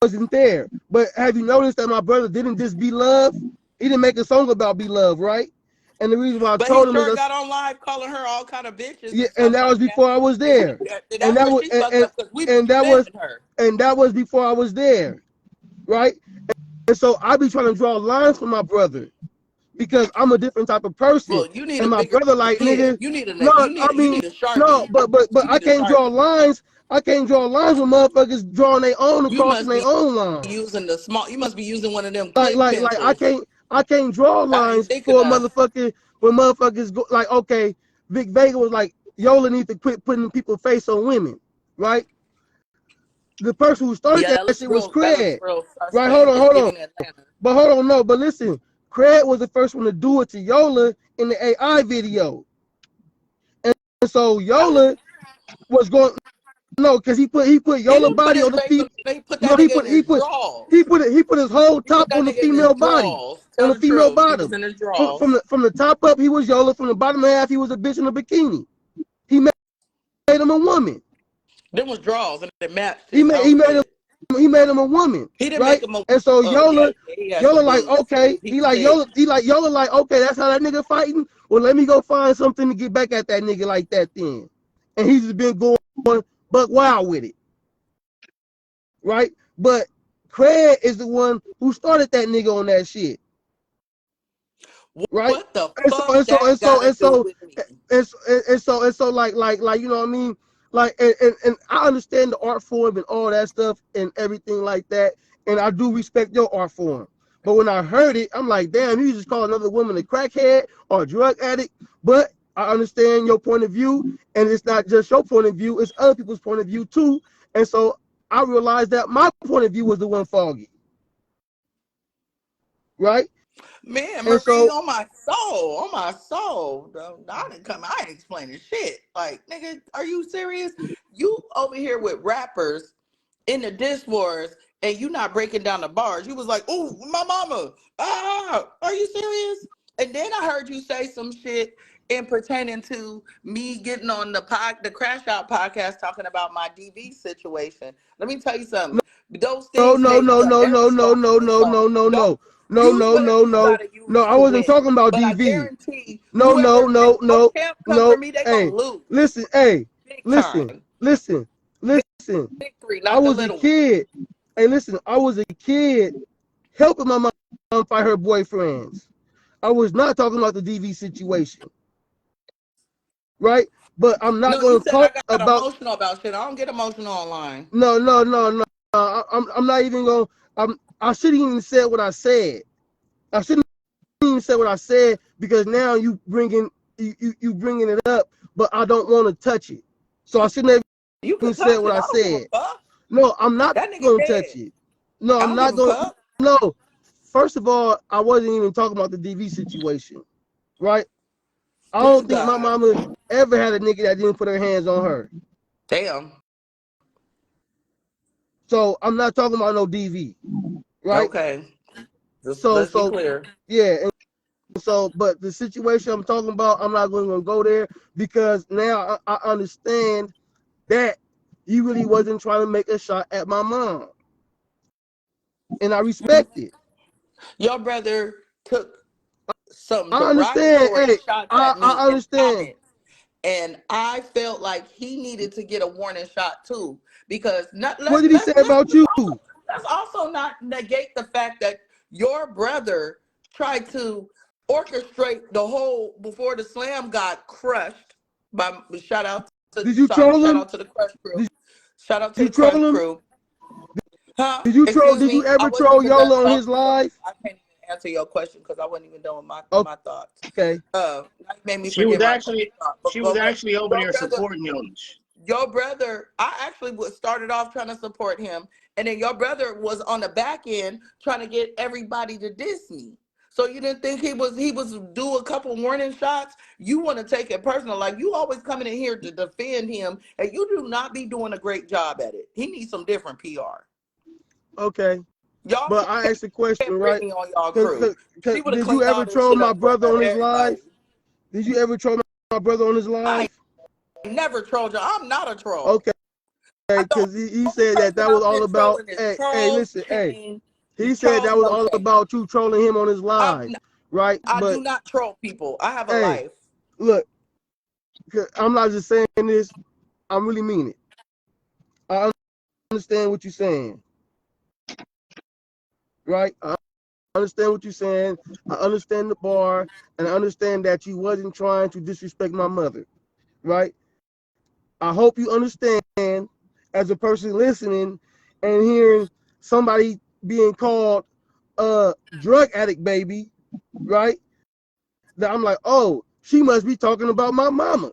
wasn't there. But have you noticed that my brother didn't just be love? He didn't make a song about be love, right? And the reason why I told him is got on live calling her all kind of bitches. Yeah, and that was before I was there. And that was before I was there, right? And so I be trying to draw lines for my brother because I'm a different type of person. Well, you need and my brother, like nigga, you need a but I can't draw lines. I can't draw lines when motherfuckers drawing their own across their own line. Using the small, you must be using one of them. Like I can't draw lines for a motherfucker when motherfuckers go like, okay, Vic Vega was like, Yola needs to quit putting people's face on women, right? The person who started that shit was Craig. Right, hold on. But hold on, no, but listen, Craig was the first one to do it to Yola in the AI video. And so Yola was going, no, because he put Yola body on the female. No, he put his whole top on the female body. On the female bottom. From the top up, he was Yola. From the bottom half, he was a bitch in a bikini. He made him a woman. Them was draws and it matched. He made him a woman. He didn't right? make him a And so Yola like, okay, he like Yola like, okay, that's how that nigga fighting. Well, let me go find something to get back at that nigga like that then. And he's just been going buck wild with it. Right? But Craig is the one who started that nigga on that shit. Right? What the fuck? And so like you know what I mean? Like and I understand the art form and all that stuff and everything like that, and I do respect your art form. But when I heard it, I'm like, damn, you just call another woman a crackhead or a drug addict. But I understand your point of view, and it's not just your point of view; it's other people's point of view too. And so I realized that my point of view was the one foggy, right? Man, Marie, so, on my soul. I ain't explaining shit. Like, nigga, are you serious? You over here with rappers in the diss wars, and you not breaking down the bars. You was like, "Oh, my mama." Are you serious? And then I heard you say some shit in pertaining to me getting on the Crash Out podcast talking about my DV situation. Let me tell you something. Those things. No. No, I wasn't talking about DV. No. Hey, listen. I was a kid. Hey, listen, I was a kid helping my mom fight her boyfriends. I was not talking about the DV situation. Right? But I'm not going to talk about emotional about shit. I don't get emotional online. No. I'm not even going to. I shouldn't even said what I said. I shouldn't even said what I said because now you bringing it up, but I don't want to touch it. So I shouldn't have even said what I said. No, I'm not going to touch it. No, I'm not going to. No. First of all, I wasn't even talking about the DV situation, right? I don't think my mama ever had a nigga that didn't put her hands on her. Damn. So I'm not talking about no DV, right? Okay. So Let's be clear. yeah. And so, but the situation I'm talking about, I'm not going to go there because now I understand that he really wasn't trying to make a shot at my mom, and I respect it. Your brother took some I understand. derogatory Hey, shots I at me in the understand. comments. And I felt like he needed to get a warning shot too. Because What did he say about you? let's also not negate the fact that your brother tried to orchestrate the whole before the slam got crushed. By shout out to Did you troll him? shout out to the Crush crew. Shout out to Did the you troll Crush him? crew. Huh? Did you troll? Excuse Did you me? I ever wasn't troll even done Yola on talking his yet. live? I can't even answer your question because I wasn't even done with my thoughts. Okay. That made me She was forget my actually thought. But she was actually over your there brother, supporting Yolich. your brother, I actually started off trying to support him, and then your brother was on the back end trying to get everybody to diss me. So you didn't think he was do a couple warning shots? You want to take it personal, like you always coming in here to defend him, and you do not be doing a great job at it. He needs some different PR. Okay. Y'all But I asked a question, can't right? bring me on y'all crew. She would have Did you cleaned all ever this troll shit my up for brother on his everybody. live? Did you ever troll my brother on his live? I never trolled you. I'm not a troll. Okay. Because he said that was all about. Hey, listen, hey. He said that was all about you trolling him on his live, right? I But do not troll people. I have a hey, life. look, I'm not just saying this. I really mean it. I understand what you're saying, right? I understand what you're saying. I understand the bar, and I understand that you wasn't trying to disrespect my mother, right? I hope you understand, as a person listening and hearing somebody being called a drug addict baby, right? That I'm like, oh, she must be talking about my mama.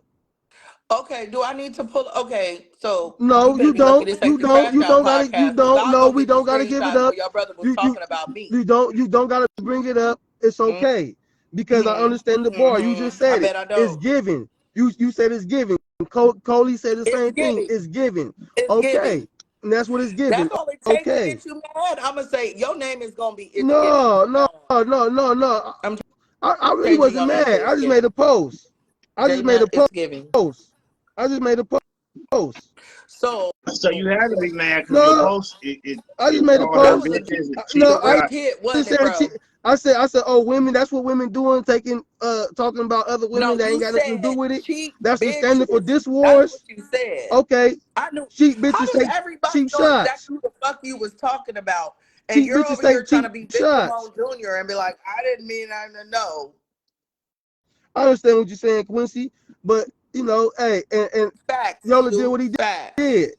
Okay, do I need to pull? Okay, so No, better you be lucky don't. this You ain't the don't. Crash You Out don't gotta. You podcast because don't. I'll No, go we get the don't gotta give it screenshots up. where your brother was You talking about me. you don't. You don't gotta bring it up. It's okay because I understand the bar. You just I said it. bet I It's don't. given. You said it's given. Coley said the It's same thing. giving. It's given. It's Okay, giving. and that's what it's given. That's all it takes to Okay. get you mad. I'm gonna say your name is gonna be it's giving No, from no, now on. no. I'm I really changing wasn't your name mad. to I it's just made giving. a post. I just made a J-Nut, it's giving. post. I just made a post. So So you had to be mad because your No, post I just it made a called her that post. was a bitches and No, cheating I direct shots. hit, just wasn't it, said bro? I said, oh, women. That's what women doing, talking about other women No, that ain't you got nothing to do said with it. cheap That's the standard for bitches. diss That's what wars. you said. Okay, I knew. cheap How bitches does take everybody cheap know shots. exactly who the fuck you was talking about? And Cheap you're bitches over here take trying cheap to be Big shots. Ramon Jr. and be like, I didn't mean I didn't know. I understand what you're saying, Quincy, but you know, hey, and Facts, Yola did you what he facts. did.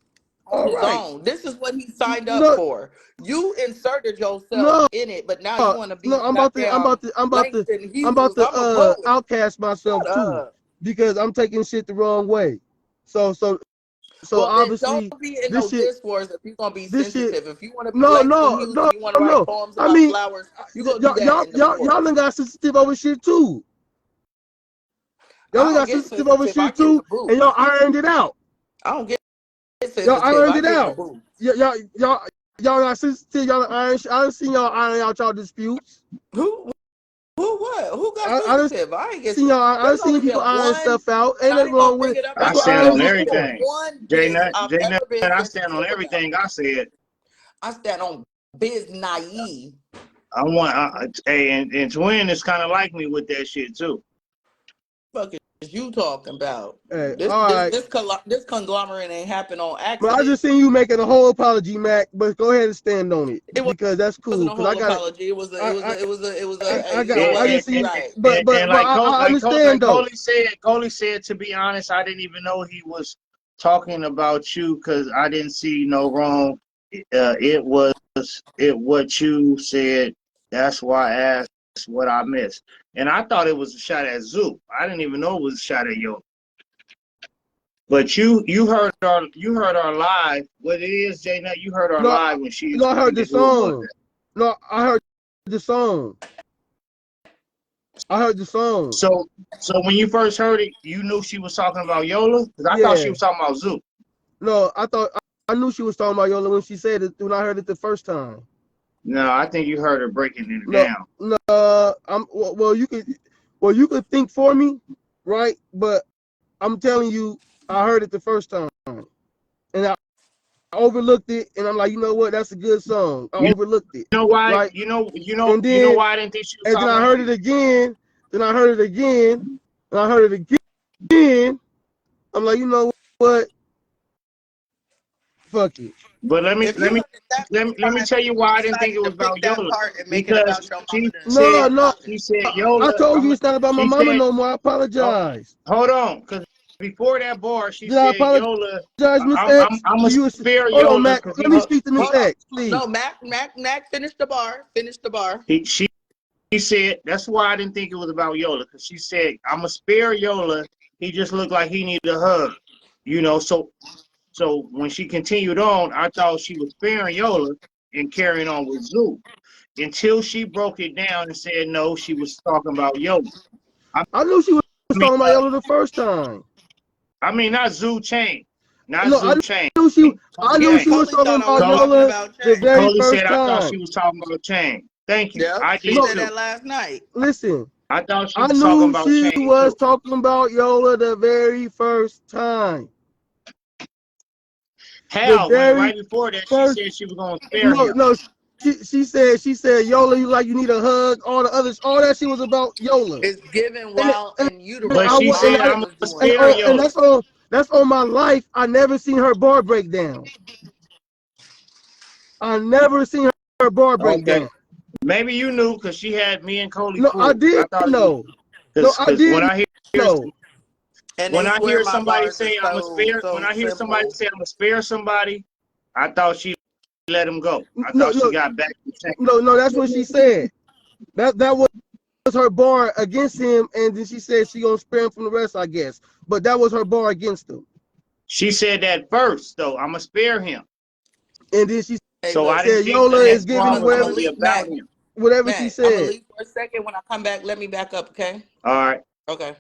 On All his right. own. This is what he signed up No, for. You inserted yourself no, in it, but now you want to no. be goddamn Langston I'm about Hughes. to I'm a poet. outcast myself Shut too up. because I'm taking shit the wrong way. So Well, then don't obviously be in this no shit diss wars if you're gonna be this shit sensitive. If you want to be no Langston no Hughes and no you want to write no. poems I about mean flowers, you're gonna do that in the y'all forest. done got sensitive over shit too. Y'all I done don't got get sensitive over sensitive. I shit get in too, the booth. and y'all ironed it out. I don't get Y'all sensitive. ironed I it get in the out. booth. Y'all got sensitive. Y'all iron. I done seen y'all iron out y'all disputes. Who? Who? What? Who got I done sensitive? I ain't get seen sensitive. y'all. I done There's seen only been people iron one, stuff out. and Ain't I nothing ain't gonna wrong bring with it. it up I That's right what stand now. iron on There's is only been for. everything. one J diss Nut, I've J Nut, ever been I stand on sensitive about. everything I said. I stand on biz naive. I want hey, and Twin is kind of like me with that shit too. Fuck is you talking about? Hey, This all this right. this this conglomerate ain't happened on But I accident. just seen you making a whole apology, Mac. But go ahead and stand on it It because that's cool. wasn't a Cause I whole got it. apology. It was a, it was a, it was a, it was a. Hey, I you got. know Yeah, I what? just You seen. right. and But I understand though. Coley said, to be honest, I didn't even know he was talking about you because I didn't see no wrong. It was what you said. That's why I asked what I missed, and I thought it was a shot at Zoo. I didn't even know it was a shot at Yo. But you heard our live. What it is, J Nut, you heard our No, live when she no, I heard explained the it, who it was. song. No, I heard the song. I heard the song. So when you first heard it, you knew she was talking about Yola? Because I thought she Yeah. was talking about Zoo. No, I thought I knew she was talking about Yola when she said it when I heard it the first time. No, I think you heard her breaking it No, down. well, you could think for me, right? But I'm telling you, I heard it the first time, and I overlooked it, and I'm like, you know what? That's a good song. I overlooked it. You know why? Right? You know And then, why I didn't think she was and then talking I heard it again. Then I heard it again. And I heard it again. I'm like, you know what? Fuck it. But let me tell you why I didn't think it was about Yola. Because she said Yola. I told you it's not about my mama no more. I apologize. Hold on, because before that bar, she Did said I apologize, Yola. Miss X? I'm a spare Hold Yola. on, Mac. Let me speak to Miss X, please. No, Mac, finish the bar. Finish the bar. She said that's why I didn't think it was about Yola, because she said I'm a spare Yola. He just looked like he needed a hug, you know. So when she continued on, I thought she was sparing Yola and carrying on with Zoo, until she broke it down and said no, she was talking about Yola. I knew she was talking about Yola the first time. I mean, not Zoo Chain. Not No, Zoo Chain. I knew she was talking about Yola the very first time. I thought she was talking about Chain. Thank you. Yeah, I she did said too. that last night. Listen, I thought she I was talking knew about she Chain was too. talking about Yola the very first time. Hell, when right before that, she said she was gonna spare him. No, she said Yola, you like you need a hug. All that shit was about Yola. It's given while in utero. But she said I'm gonna spare Yola. And that's on my life. I never seen her bar break down. I never seen her bar break down. Maybe you knew because she had me and Coley. No, I did know. No, I did when I hear know. When I hear somebody say I'm a spare, when I hear somebody say I'm gonna spare somebody, I thought she let him go. I thought she got back to check. No, that's what she said. That was her bar against him, and then she said she gonna spare him from the rest, I guess. But that was her bar against him. She said that first, though. I'm gonna spare him. And then she said Yola is giving him whatever she said. I'm gonna leave for a second. When I come back, let me back up, okay? All right. Okay.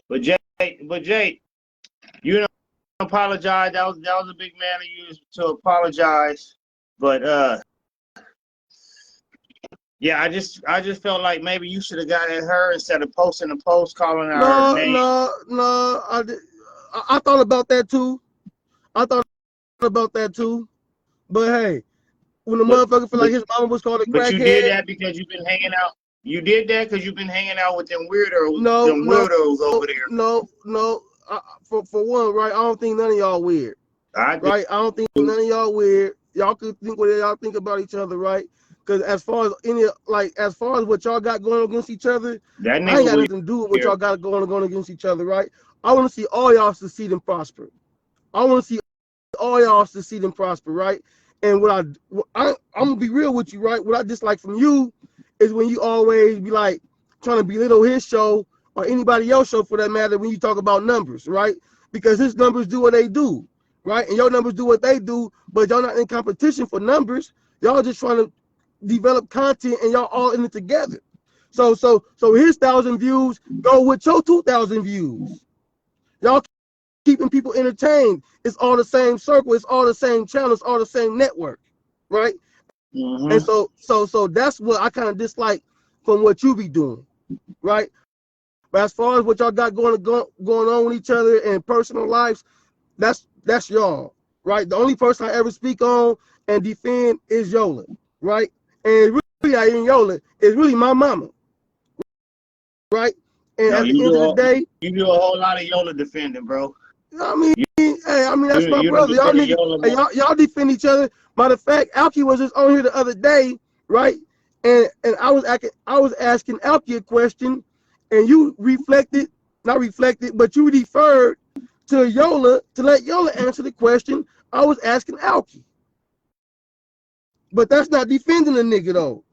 But Jay, you don't apologize. That was a big man of you to apologize. But yeah, I just felt like maybe you should have got at her instead of posting a post calling her name. No, I thought about that too. But hey, when the motherfucker feel like his mama was called a crackhead. But you did that because you've been hanging out. You did that because you've been hanging out with them weirdos over there. No. For one, right? I don't think none of y'all weird. Right? I don't think none of y'all weird. Y'all could think what y'all think about each other, right? Because as far as what y'all got going against each other, I ain't got nothing to do with what y'all got going against each other, right? I want to see all y'all succeed and prosper. I want to see all y'all succeed and prosper, right? And I'm gonna be real with you, right? What I dislike from you is when you always be like trying to belittle his show or anybody else's show for that matter when you talk about numbers, right? Because his numbers do what they do, right? And your numbers do what they do, but y'all not in competition for numbers. Y'all just trying to develop content and y'all all in it together. So his 1,000 views go with your 2,000 views. Y'all keeping people entertained. It's all the same circle. It's all the same channel. It's all the same network, right? Mm-hmm. And so that's what I kind of dislike from what you be doing, right? But as far as what y'all got going on with each other in personal lives, that's y'all, right? The only person I ever speak on and defend is Yola, right? And really, I ain't Yola. It's really my mama, right? And at the end of the day, you do a whole lot of Yola defending, bro. I mean, that's my brother. Y'all defend each other. Matter of fact, Alki was just on here the other day, right? And I was asking Alki a question, and you not reflected, but you deferred to Yola to let Yola answer the question I was asking Alki. But that's not defending the nigga though.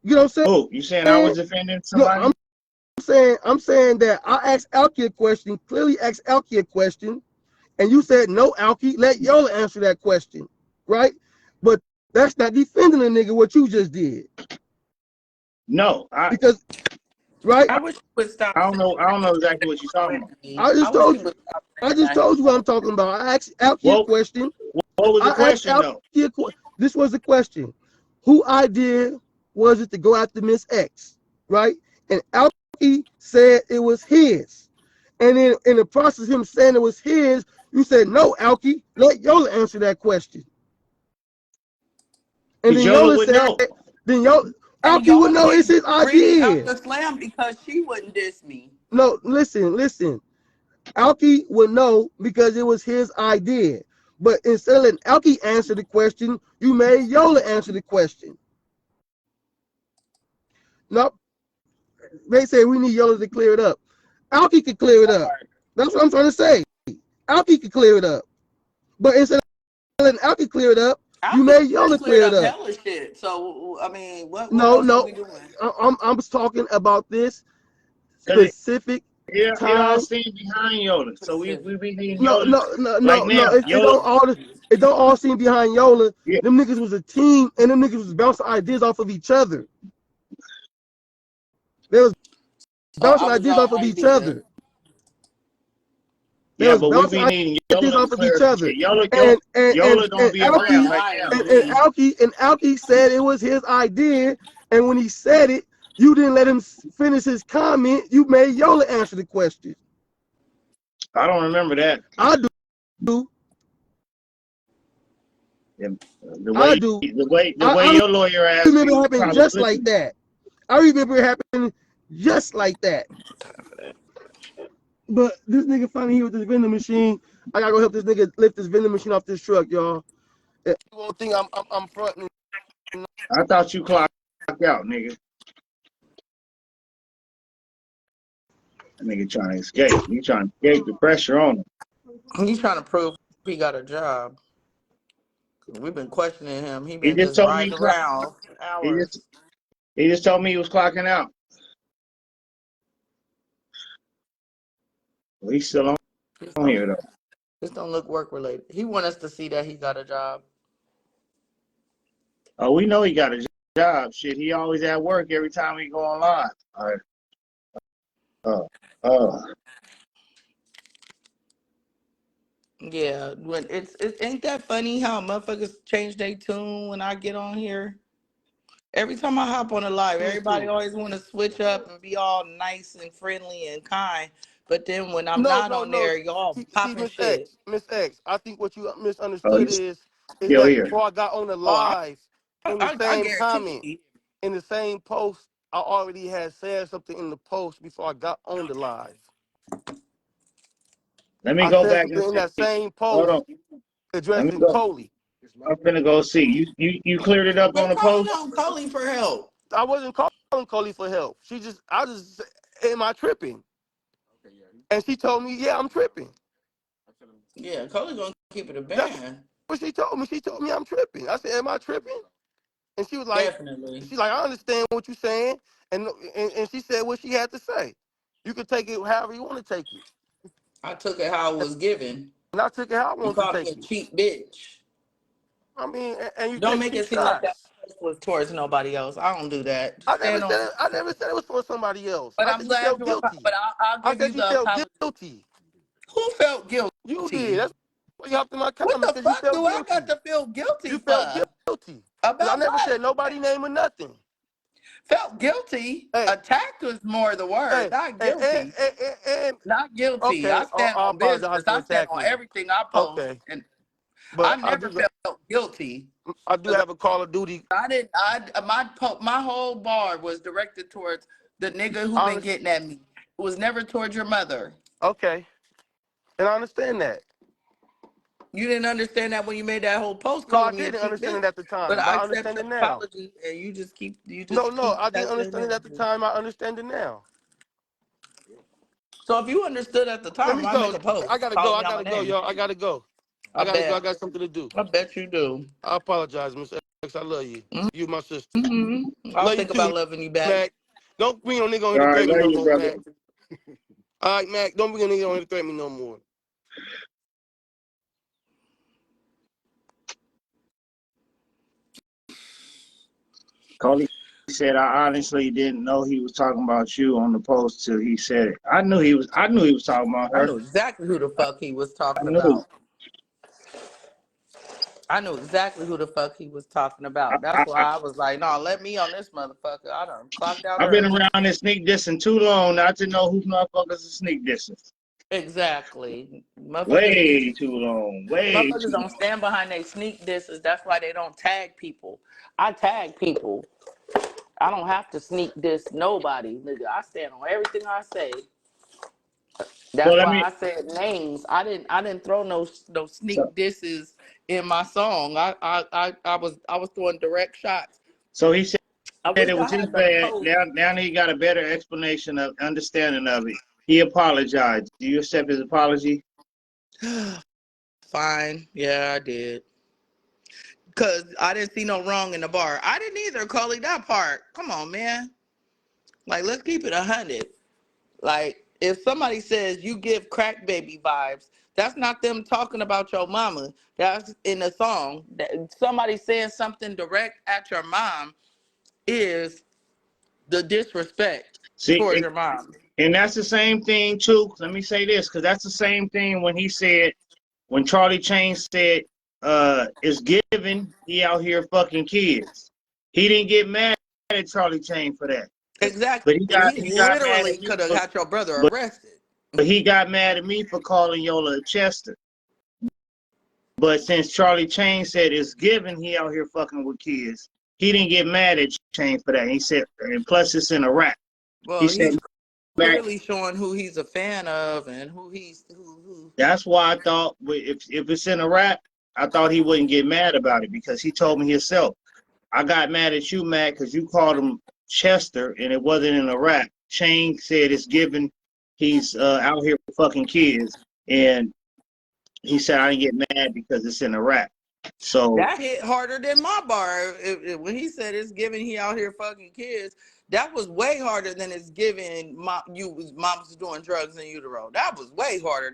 You know what I'm saying? Oh, you saying I was defending somebody? No, I'm saying that I asked Alki a question, clearly asked Alki a question, and you said no, Alki, let Yola answer that question, right? But that's not defending a nigga what you just did. No, because right? I wish you would stop I don't saying know. I don't know exactly what you're talking about. I just I wish told you you. would stop I saying just that. told you what I'm talking about. I asked Alki a What question. What was the I asked question Alki though? a question. This was the question. Who idea was it to go after Miss X, right? And Alki said it was his. And then in the process of him saying it was his, you said, no, Alki, let Yola answer that question. And Because then Yola Yola would said, know. then Yola, And Alki would y'all know it's kicked his Brittany out idea. the slam because she wouldn't diss me. No, listen. Alki would know because it was his idea. But instead of letting Alki answer the question, you made Yola answer the question. No, they say we need Yola to clear it up. Alki could clear it up. That's what I'm trying to say. Alki could clear it up. But instead of letting Alki clear it up, you Alki made Yola cleared clear it up up. hella shit. So I mean, what No, else are no. we doing? I'm talking about this Because specific it all time. seemed behind Yola. So Specific. we be needing No, Yola. no, no, Like no, no. now, Yola. It don't all seem behind Yola. Yeah. Them niggas was a team, and them niggas was bouncing ideas off of each other. They was So I bouncing was ideas y'all off of each idea. other. They Yeah, was but we bouncing be needing ideas Yola to off of clear each some other. shit. Yola, Yola, And and and, Yola don't and be Alki around And right I now. agree. and Alki said it was his idea. And when he said it, you didn't let him finish his comment. You made Yola answer the question. I don't remember that. I do. And I do. the way I your lawyer asked remember it me happened probably just like listened. that. I remember it happened just like that. But this nigga finally here with this vending machine. I gotta go help this nigga lift this vending machine off this truck, y'all. You won't think I'm fronting. I thought you clocked out, nigga. That nigga trying to escape. He trying to escape the pressure on him. He's trying to prove he got a job. We've been questioning him. He He been just just told me riding around for he hours. just he just told me he was clocking out. Well, he's still on here though. This don't look work related. He want us to see that he got a job. Oh, we know he got a job. Shit, he always at work every time he go online. All right. Uh, Yeah, when it ain't that funny how motherfuckers change their tune when I get on here. Every time I hop on a live, His everybody too. always want to switch up and be all nice and friendly and kind. But then when I'm No, not no, on no. there, y'all See, popping shit. Miss X. I think what you oh, misunderstood he's is still that here. before I got on the Oh, live, in the I same comment, guarantee. in the same post, I already had said something in the post before I got on the live. Let me I go said back and something in that see. same Hold post on. Let me addressing go. Coley. I'm finna go see. You cleared it up on Quit the calling post? on Coley for help. I wasn't calling Coley for help. I just, am I tripping? And she told me, yeah, I'm tripping. Yeah, Coley gonna keep it a That's band. what she told me. She told me I'm tripping. I said, am I tripping? And she was like, Definitely. I understand what you're saying. And she said what she had to say. You can take it however you want to take it. I took it how it was given. And I took it how I You wanted to called me take a it. cheap bitch. I mean, and you Don't take make cheap it seem like that shots. was towards nobody else. I don't do that. I Just never stand on. said it, I never said it was for somebody else. But I I'm said you glad felt you. guilty. But I'll I give you said you the felt apology. guilty. Who felt You did. guilty? That's why you hopped in my What comments the because you fuck felt do I got guilty. to feel guilty You felt for? guilty. Because I About never what? said nobody name or nothing. Felt guilty. Hey, Attacked was more the word, hey, not and, guilty. and Not guilty. okay, I stand I on business. apologize for I stand on attacking you. everything I post, Okay, and I but never felt guilty. I do have a Call of Duty. I didn't. My whole bar was directed towards the nigga who been Honest, getting at me. It was never towards your mother. okay, and I understand that. You didn't understand that when you made that whole post No, I calling me a didn't cheap understand bitch. it at the But time, but I I accept understand your it now. apology, and you No, just no, keep I didn't testing understand it at the energy. time. I understand it now. So if you understood at the Let time, me why make go. a post I gotta go. calling I me out my gotta go, name? y'all. I gotta go. I I bet. got something to do. I bet you do. I apologize, Miss X. I love you. You my sister. I'll Love you think too, about loving you back. Mac. Don't bring no nigga on here All to right, threaten me love no you, more, brother. Mac. All right, Mac. Don't bring a nigga on here to threaten me no more. Call said, I honestly didn't know he was talking about you on the post till he said it. I knew he was talking about I her. knew exactly who the fuck he was I talking knew. about. I knew exactly who the fuck he was talking about. I, That's why I was like, no, let me on this motherfucker. I done clocked out I've been early. around this sneak dissing too long not to know who motherfuckers are sneak dissing. Exactly. Way too long. Way Motherfuckers too don't long. stand behind their sneak disses. That's why they don't tag people. I tag people. I don't have to sneak diss nobody, nigga. I stand on everything I say. So That's let why me. I said names. I didn't throw no So, sneak disses in my song. I was throwing direct shots. so he said I wish it I was his had the bad. post. Now he got a better explanation of understanding of it. He apologized. Do you accept his apology? Fine. Yeah, I did. Cause I didn't see no wrong in the bar. I didn't either, Cully. That part. Come on, man. Like, let's keep it 100. Like, if somebody says you give crack baby vibes, that's not them talking about your mama. That's in the song. That somebody saying something direct at your mom is the disrespect See, towards your mom. and that's the same thing too. Let me say this, because that's the same thing when he said, when Charlie Chain said, it's given, he out here fucking kids. He didn't get mad at Charlie Chain for that. Exactly. But He he got mad literally at me could have for, got your brother but arrested. he got mad at me for calling Yola a Chester. But since Charlie Chain said it's given, he out here fucking with kids. He didn't get mad at Chain for that. He said, and plus it's in a rap. He Well, said, he's back. clearly showing who he's a fan of and who. That's why I thought if it's in a rap, I thought he wouldn't get mad about it because he told me himself. I got mad at you, Matt, because you called him Chester and it wasn't in a rap. Chain said it's given. He's out here fucking kids, and he said I didn't get mad because it's in a rap. So That hit harder than my bar. When he said it's giving he out here fucking kids, that was way harder than it's giving mom's doing drugs in utero. That was way harder.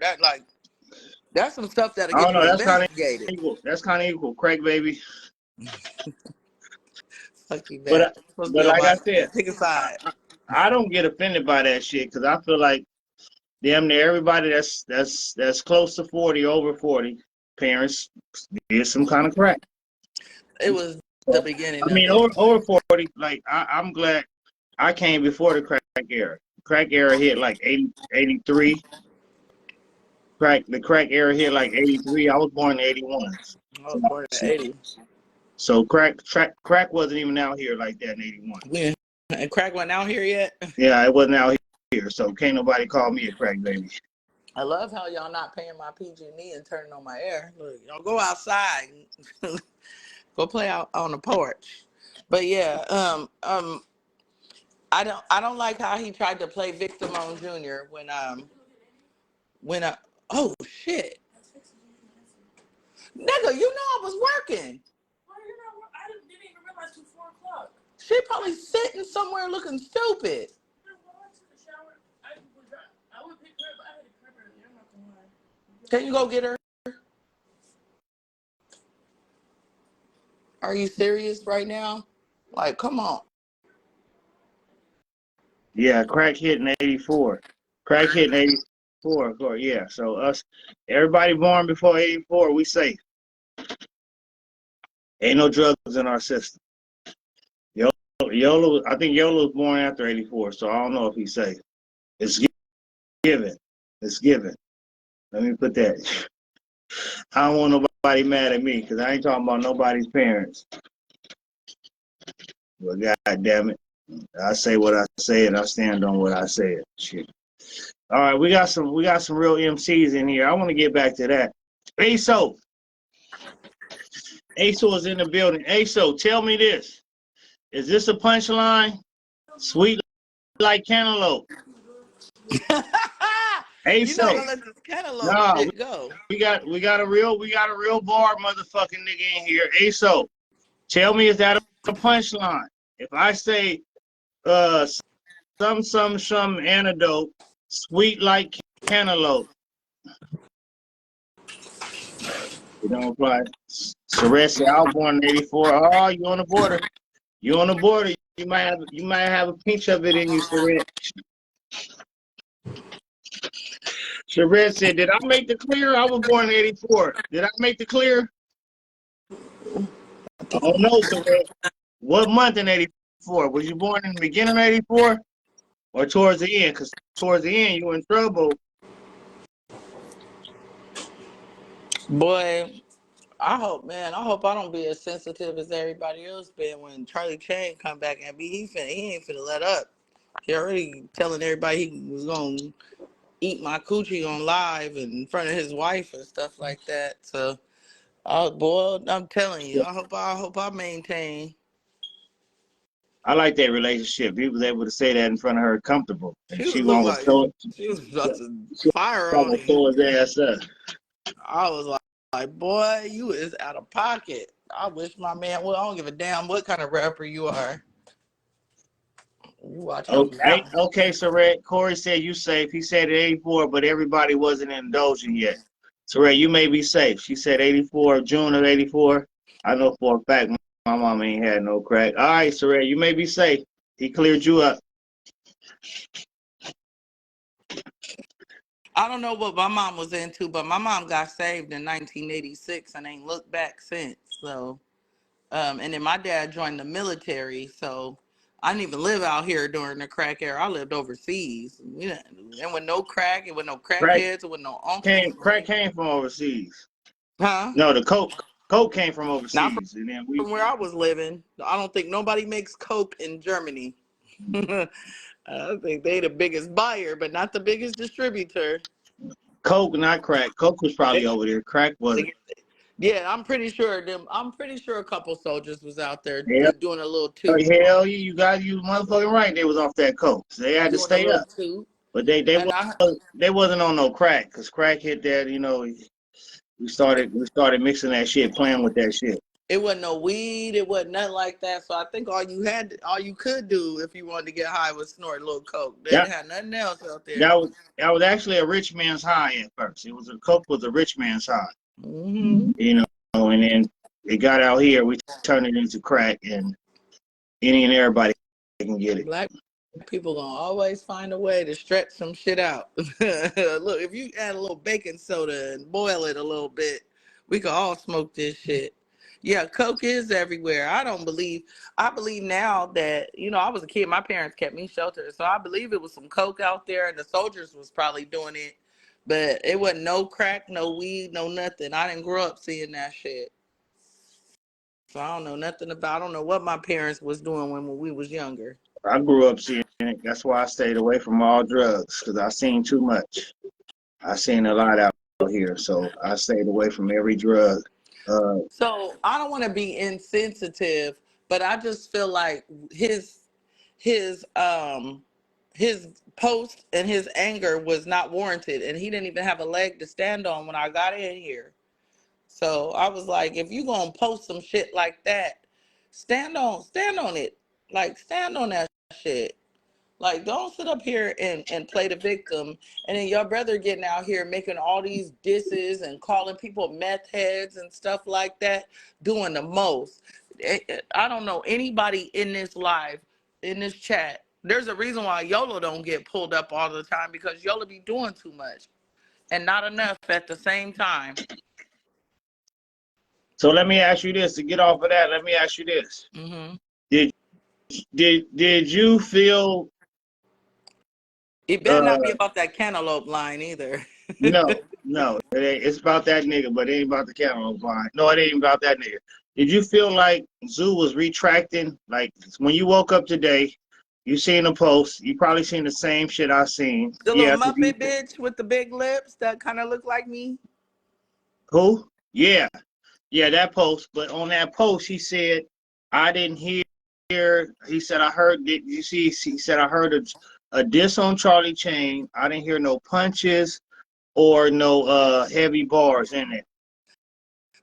That's some stuff that'll I get don't you know. That's kind of investigated. equal. That's kind of equal, Craig, baby. Fuck you, man. But Supposed to but be on like I my said, pick a side. I don't get offended by that shit because I feel like damn near everybody that's close to 40, over 40, parents did some kind of crack. It was the beginning I of mean, it. over 40, like I'm glad I came before the crack era. Crack era hit like 80, 83. The crack era hit like 83. I was born in 81. I was born in '80. So crack wasn't even out here like that in 81. Yeah. And crack went out here yet? Yeah, it wasn't out here. So can't nobody call me a crack baby. I love how y'all not paying my PG&E and turning on my air. Look, y'all go outside. Go play out on the porch. But yeah, I don't like how he tried to play victim on Junior when oh shit. Nigga, you know I was working. I didn't even realize till 4:00. She probably sitting somewhere looking stupid. Can you go get her? Are you serious right now? Like, come on. Yeah, crack hit in 84. Crack hit in 84, of course. Yeah, so everybody born before 84, we safe. Ain't no drugs in our system. Yola, I think Yola was born after 84, so I don't know if he's safe. It's given. It's given. Let me put that. I don't want nobody mad at me because I ain't talking about nobody's parents. But God damn it. I say what I say and I stand on what I said. Shit. All right, we got some real MCs in here. I want to get back to that. ASO. ASO is in the building. ASO, tell me this. Is this a punchline? Sweet like cantaloupe. You know I'm ASO. gonna let this cantaloupe Nah, shit go. we got a real bar motherfucking nigga in here. ASO. Tell me, is that a punchline? If I say some antidote, sweet like cantaloupe. You don't apply. Ceresi, I was born in 84. Oh, you on the border. You on the border. You might have a pinch of it in you, Sherette. Sherette said, "Did I make the clear? I was born in '84. Did I make the clear? I don't know, Sherette. What month in '84? Was you born in the beginning of '84 or towards the end? Because towards the end, you were in trouble." Boy, I hope, man. I hope I don't be as sensitive as everybody else been when Charlie Chain come back and he ain't finna let up. He already telling everybody he was gonna eat my coochie on live and in front of his wife and stuff like that. So, oh boy, I'm telling you, I hope I maintain. I like that relationship. He was able to say that in front of her comfortable. And She was she look won't like throw it. she was about to She fire on won't him. throw his ass up. I was like, boy, you is out of pocket. I wish my man. Well, I don't give a damn what kind of rapper you are. You watch your Okay, mouth. okay, Saret. Corey said you safe. He said 84, but everybody wasn't indulging yet. Saret, you may be safe. She said 84, June of 84. I know for a fact my mom ain't had no crack. All right, Saret, you may be safe. He cleared you up. I don't know what my mom was into, but my mom got saved in 1986 and ain't looked back since. So, and then my dad joined the military, so I didn't even live out here during the crack era. I lived overseas. And with no crack, and with no Crack crackheads, and with no uncles. came from overseas. Huh? No, the coke came from Not overseas, and then from where I was living. I don't think nobody makes coke in Germany. I think they the biggest buyer, but not the biggest distributor. coke, not crack. Coke was probably over there. Crack wasn't. Yeah, I'm pretty sure them. I'm pretty sure a couple soldiers was out there Yeah, doing a little toot, hell, you motherfucking right. They was off that coke. So they had to doing a stay little up. toot, But and I. they wasn't on no crack, because crack hit that, we started mixing that shit, playing with that shit. It wasn't no weed. It wasn't nothing like that. So I think all you could do if you wanted to get high was snort a little coke. They That didn't have nothing else out there. that was actually a rich man's high at first. Coke was a rich man's high, Hmm. and then it got out here. We turned it into crack, and any and everybody can get it. Black people gonna always find a way to stretch some shit out. Look, if you add a little baking soda and boil it a little bit, we could all smoke this shit. Yeah, coke is everywhere. I believe now that, I was a kid, my parents kept me sheltered. So I believe it was some coke out there and the soldiers was probably doing it. But it wasn't no crack, no weed, no nothing. I didn't grow up seeing that shit. So I don't know nothing about, I don't know what my parents was doing when we was younger. I grew up seeing it. That's why I stayed away from all drugs, because I seen too much. I seen a lot out here, so I stayed away from every drug. So I don't want to be insensitive, but I just feel like his um his post and his anger was not warranted, and he didn't even have a leg to stand on when I got in here. So I was like, if you gonna post some shit like that, stand on it, like stand on that shit. Like, don't sit up here and play the victim. And then your brother getting out here making all these disses and calling people meth heads and stuff like that, doing the most. I don't know anybody in this live, in this chat. There's a reason why YOLO don't get pulled up all the time, because YOLO be doing too much and not enough at the same time. So let me ask you this, to get off of that. Let me ask you this: Hmm. Did you feel? It better not be Uh, about that cantaloupe line either. no. It's about that nigga, but it ain't about the camera line. No, it ain't about that nigga. Did you feel like Zoo was retracting? Like when you woke up today, you seen a post. You probably seen the same shit I seen. The little Yeah, 'cause Muppet bitch with the big lips that kind of look like me. who? Yeah, that post. But on that post, he said, "I didn't hear." He said, "I heard." Did you see? He said, "I heard a diss on Charlie Chain. I didn't hear no punches or no heavy bars in it."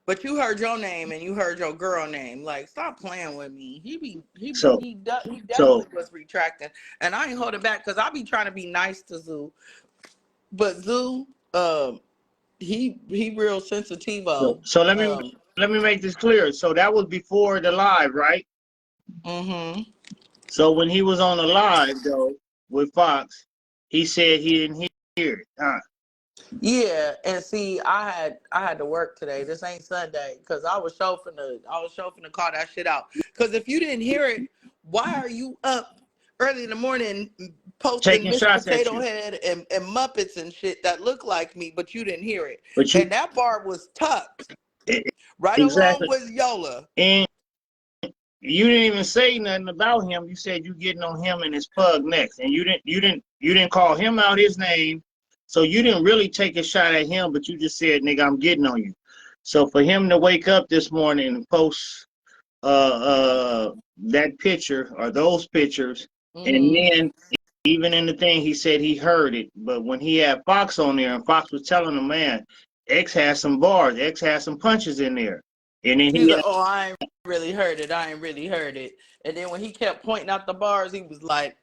But you heard your name and you heard your girl name. Like, stop playing with me. So He so definitely was retracting, and I ain't holding back because I be trying to be nice to Zoo, but Zoo, he real sensitivo. so let me make this clear. So that was before the live, right? Mm-hmm. So when he was on the live though with Fox, he said he didn't hear it. Huh? Yeah, and see, I had to work today. This ain't Sunday because I was chauffeuring to call that shit out. Because if you didn't hear it, why are you up early in the morning posting Taking Miss shots at Potato you. Head and Muppets and shit that look like me, but you didn't hear it? But you And that bar was tucked right along exactly. with Yola. And you didn't even say nothing about him. You said you getting on him and his pug next. And you didn't call him out his name. So you didn't really take a shot at him, but you just said, nigga, I'm getting on you. So for him to wake up this morning and post that picture or those pictures, and Mm-hmm. then even in the thing he said he heard it, but when he had Fox on there and Fox was telling him, man, X has some bars, X has some punches in there. And then He's he like, oh, I ain't really heard it. I ain't really heard it. And then when he kept pointing out the bars, he was like,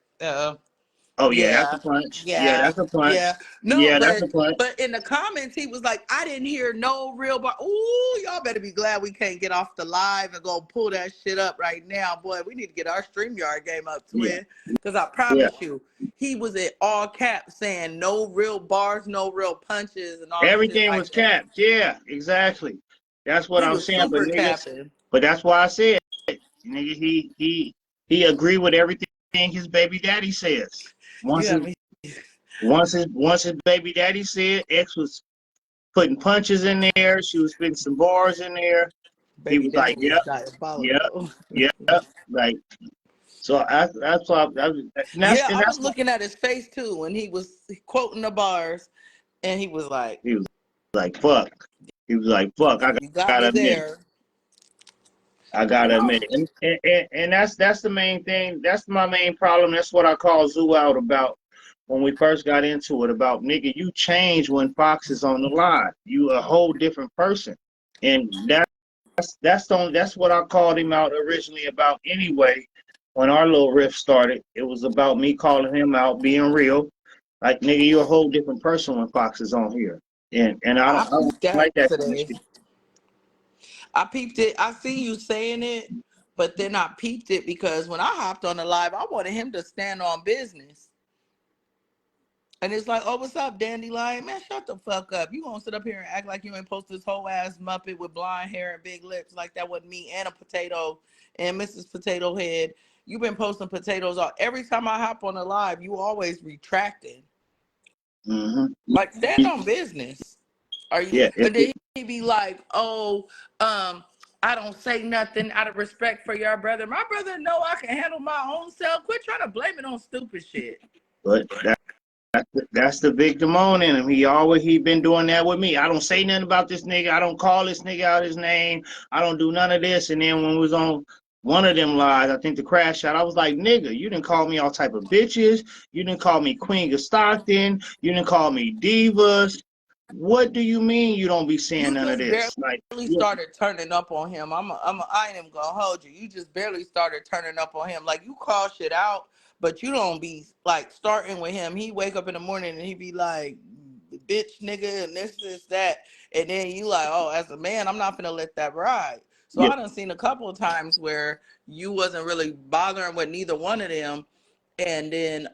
oh yeah, that's yeah, a punch. Yeah, yeah, that's a punch. yeah. No, Yeah, that's but a punch. but in the comments he was like, I didn't hear no real bar. Ooh, y'all better be glad we can't get off the live and go pull that shit up right now, boy. We need to get our StreamYard game up, Yeah, twin. Because I yeah. promise you, he was in all caps saying no real bars, no real punches, and all this shit Everything was like that. capped. Yeah, exactly. That's what He I'm was saying. But super niggas, capping. but that's why I said, nigga, he agree with everything his baby daddy says. You Once his got me. once his baby daddy said X was putting punches in there, she was putting some bars in there. He Baby was like, daddy is yep, yep, diabolical. yep. Like so, that's why. Yeah, And I was that's why looking at his face too when he was quoting the bars, and he was like, he was like, fuck. He was like, fuck. "You got Gotta me admit it. there." I gotta No, admit it. And that's the main thing. That's my main problem. That's what I call Zoo out about when we first got into it. About nigga, you change when Fox is on the live. You a whole different person, and that's what I called him out originally about anyway. When our little riff started, it was about me calling him out, being real. Like nigga, you a whole different person when Fox is on here, and I I don't peeped that like that kind of today. shit. I peeped it. I see you saying it, but then I peeped it because when I hopped on the live, I wanted him to stand on business. And it's like, oh, what's up, Dandelion? Man, shut the fuck up. You gonna sit up here and act like you ain't post this whole ass Muppet with blonde hair and big lips like that wasn't me and a potato and Mrs. Potato Head. You been posting potatoes all every time I hop on the live, you always retracting. Hmm. Like stand on business. Are you Yeah, and then he be like, oh, I don't say nothing out of respect for your brother. My brother know I can handle my own self. Quit trying to blame it on stupid shit. but that's the victim on in him. He been doing that with me. I don't say nothing about this nigga. I don't call this nigga out his name. I don't do none of this. And then when we was on one of them lives, I think the crash shot, I was like, nigga, you didn't call me all type of bitches. You didn't call me Queen of Stockton. You didn't call me divas. What do you mean you don't be saying You none of just this? Like, barely yeah, started turning up on him. I ain't even gonna hold you. You just barely started turning up on him. Like you call shit out, but you don't be like starting with him. He wake up in the morning and he be like, bitch nigga and this, that. And then you like, oh, as a man, I'm not gonna let that ride. So yeah, I done seen a couple of times where you wasn't really bothering with neither one of them. And then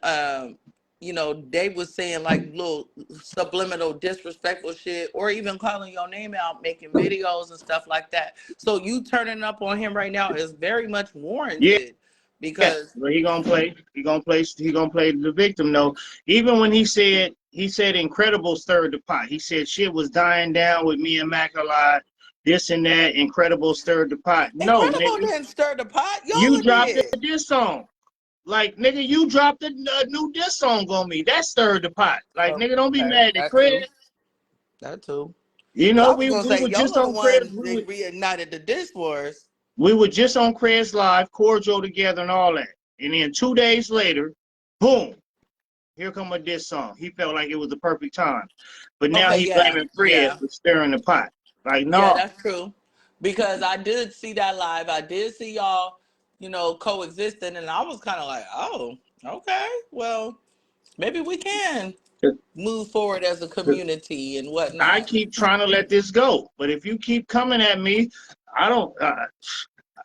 they was saying like little subliminal disrespectful shit or even calling your name out, making videos and stuff like that. So you turning up on him right now is very much yeah. warranted Yeah, because but he gonna play the victim though. Even when he said Incredible stirred the pot. He said shit was dying down with me and Mac a lot. This and that. Incredible stirred the pot. No, Incredible nigga, didn't stir the pot. you Yola dropped did. this song. Like nigga, you dropped a new diss song on me. That stirred the pot. Like Oh, nigga, don't be okay, mad at that too. Chris. That too. You Because know I was we gonna we say were just Yola the on Chris. one that reignited the diss wars. We were just on Chris live, cordial together and all that. And then 2 days later, boom. Here come a diss song. He felt like it was the perfect time. But now Okay, he yeah, blaming Fred yeah. for stirring the pot. Like, Yeah, no. that's true. Because I did see that live. I did see y'all, coexisting, and I was kind of like, oh, okay, well, maybe we can move forward as a community and I whatnot. keep trying to let this go. But if you keep coming at me, I don't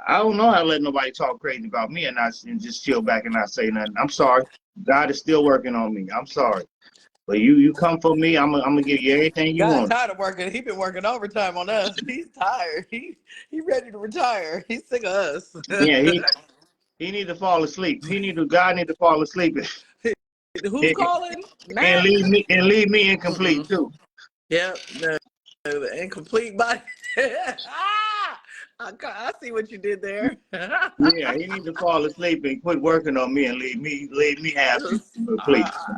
I don't know how to let nobody talk crazy about me and just chill back and not say nothing. I'm sorry. God is still working on me. I'm sorry. But you come for me, I'm gonna give you everything you God want. tired of working. He been working overtime on us. He's tired. He ready to retire. He's sick of us. Yeah, he need to fall asleep. God need to fall asleep Who's calling? and Matt? leave me incomplete Mm-mm. too. Yep. The incomplete body. I see what you did there. Yeah, he need to fall asleep and quit working on me and leave me half I,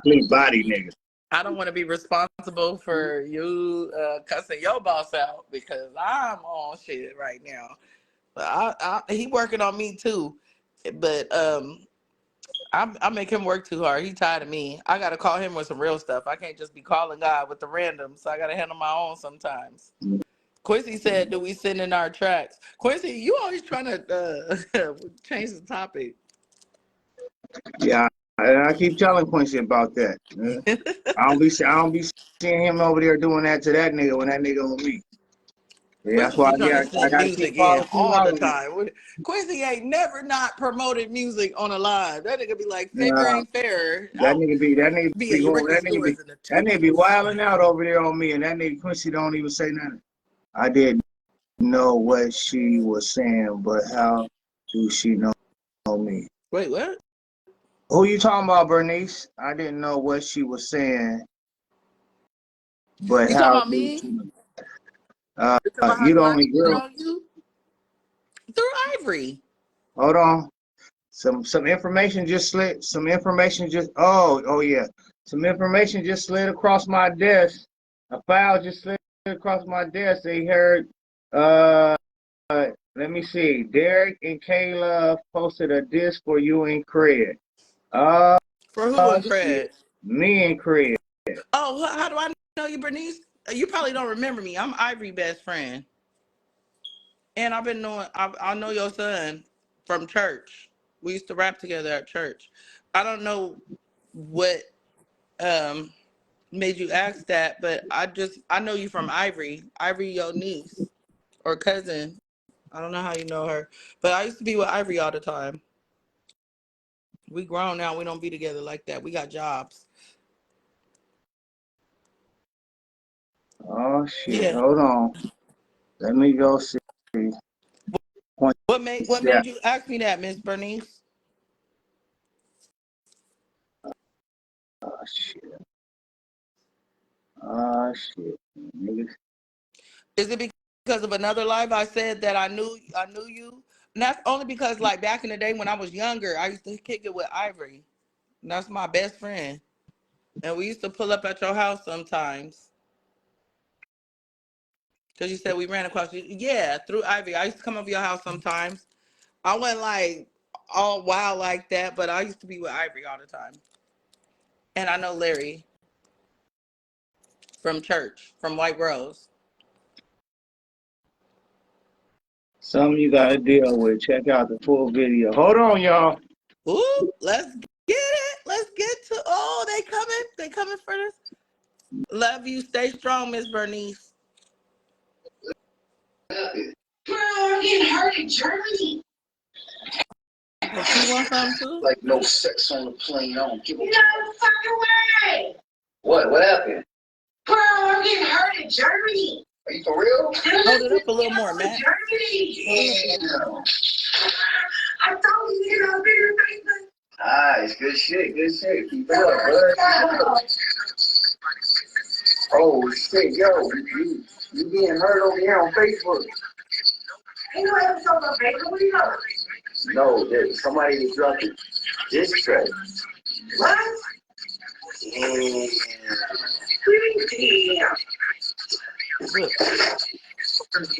complete body nigga. I don't want to be responsible for you cussing your boss out because I'm on shit right now. But he working on me too. But I make him work too hard. He tired of me. I gotta call him with some real stuff. I can't just be calling God with the random. So I gotta handle my own sometimes. Quincy said, "Do we send in our tracks?" Quincy, you always trying to change the topic. Yeah, and I keep telling Quincy about that. I don't be seeing him over there doing that to that nigga when that nigga on me. Yeah, that's Quincy why be trying to I send gotta keep music in following you all out the on that. time. Quincy ain't never not promoted music on a live. That nigga be like, "Favor Uh, ain't fair." that I'll nigga be be at your going record stores in the that nigga be 2 minutes. wilding out over there on me, and that nigga Quincy don't even say nothing. I didn't know what she was saying, but how do she know me? Wait, what? Who you talking about, Bernice? I didn't know what she was saying, but You talking how about do me? she know? You talking about how You the do I only girl. know you? Through Ivory. Hold on. Some information just slid. Some information just. Oh yeah. Some information just slid across my desk. A file just slid across my desk. They heard. Let me see. Derek and Kayla posted a disc for you and Craig. For who and Shit. Craig? Me and Craig. Oh, how do I know you, Bernice? You probably don't remember me. I'm Ivory's best friend. And I've been knowing, I know your son from church. We used to rap together at church. I don't know what um, made you ask that, but I know you from Ivory. Ivory, your niece or cousin. I don't know how you know her, but I used to be with Ivory all the time. We grown now. We don't be together like that. We got jobs. Oh shit. Yeah. Hold on. Let me go see. What Yeah. made you ask me that, Miss Bernice? Oh shit. Oh shit. Niggas. Is it because of another live I said that I knew you? And that's only because like back in the day when I was younger, I used to kick it with Ivory. And that's my best friend. And we used to pull up at your house sometimes. Because you said we ran across you. Yeah, through Ivy. I used to come over your house sometimes. I wasn't like all wild like that, but I used to be with Ivory all the time. And I know Larry from church, from White Rose. Something you gotta deal with. Check out the full video. Hold on, y'all. Ooh, let's get it. Let's get to they coming. They coming for this. Love you. Stay strong, Miss Bernice. Bro, I'm getting hurt in Germany. Oh, she wants something too? Like no sex on the plane. I don't give a no fucking way. What happened? Bro, I'm getting hurt in Germany. Are you for real? Hold it up a little more, Matt. Germany. Damn. I told you, I've been in Facebook. Nice, good shit, good shit. Keep it up, bud. Oh shit, yo, you being hurt over here on Facebook. Ain't no episode on Facebook. What do you know? No, there's somebody that dropped a diss track. What? Damn. Look.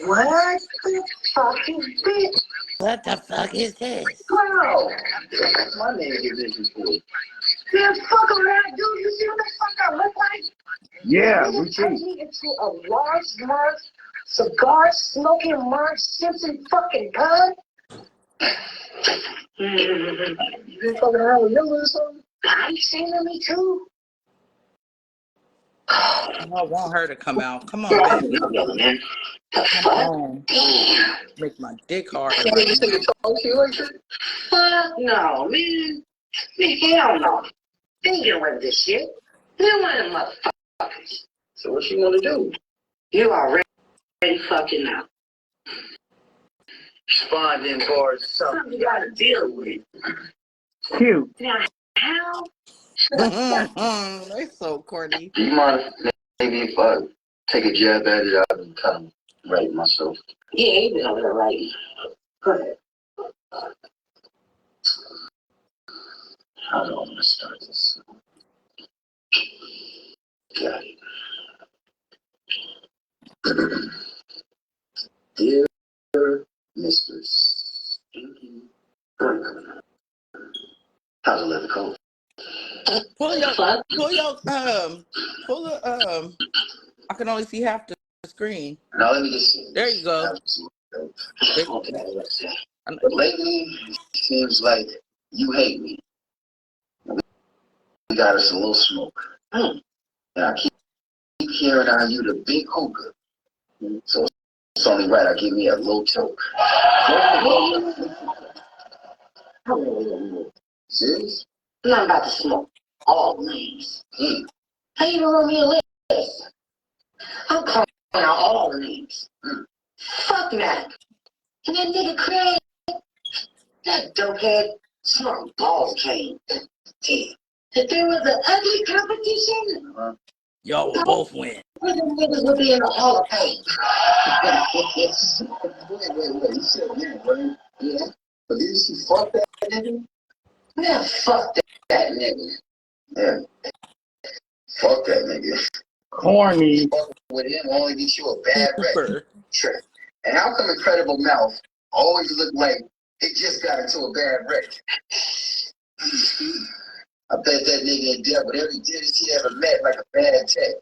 What the fuck is this? What the fuck is this? Wow. My name is this for. Damn, fuck around, dude. You see what the fuck I look like? Yeah, Nigga we turned see. me into a large, cigar smoking Marge Simpson fucking gun. You been fucking around with Miller or something? I seen me too. I want her to come out. Come on, baby. No, man. The Come fuck? on. Damn. Make my dick hard Can't right even say you now. talk to you like that? Fuck no, man. Man, hell no. They ain't get away with this shit. They're one of them motherfuckers. So what you want to do? You already fucking know. Responding for something you gotta deal with. Cute. Now, how? They so corny. Do you mind if maybe if I take a jab at it, I can kind of write myself? Yeah, even over there writing. Go ahead. How do I want to start this? Got it. Dear Mr. Stinky Burger, how's the leather coat? Pull your, Fuck. pull the, I can only see half the screen. Now let me just say There this. you go. Okay, let's see. But lately, it seems like you hate me. We got us a little smoke. And I keep hearing how you the big hookah. So it's only right I give me a little toke. Serious? I'm about to smoke all names. How you gonna run me a list? I'm calling out all names. Fuck that. And that nigga Craig, that dopehead, smart balls came. Damn. If there was an ugly competition, Y'all will both win. them niggas would be in the Hall of Fame. Wait. You said that, right? Yeah. But didn't she fuck that nigga? Man, fuck that nigga. Yeah. Fuck that nigga. Corny. Fuck with him only gets you a bad rep. Super. Sure. And how come Incredible Mouth always look like it just got into a bad wreck? I bet that nigga in debt with every dentist he ever met like a bad tech.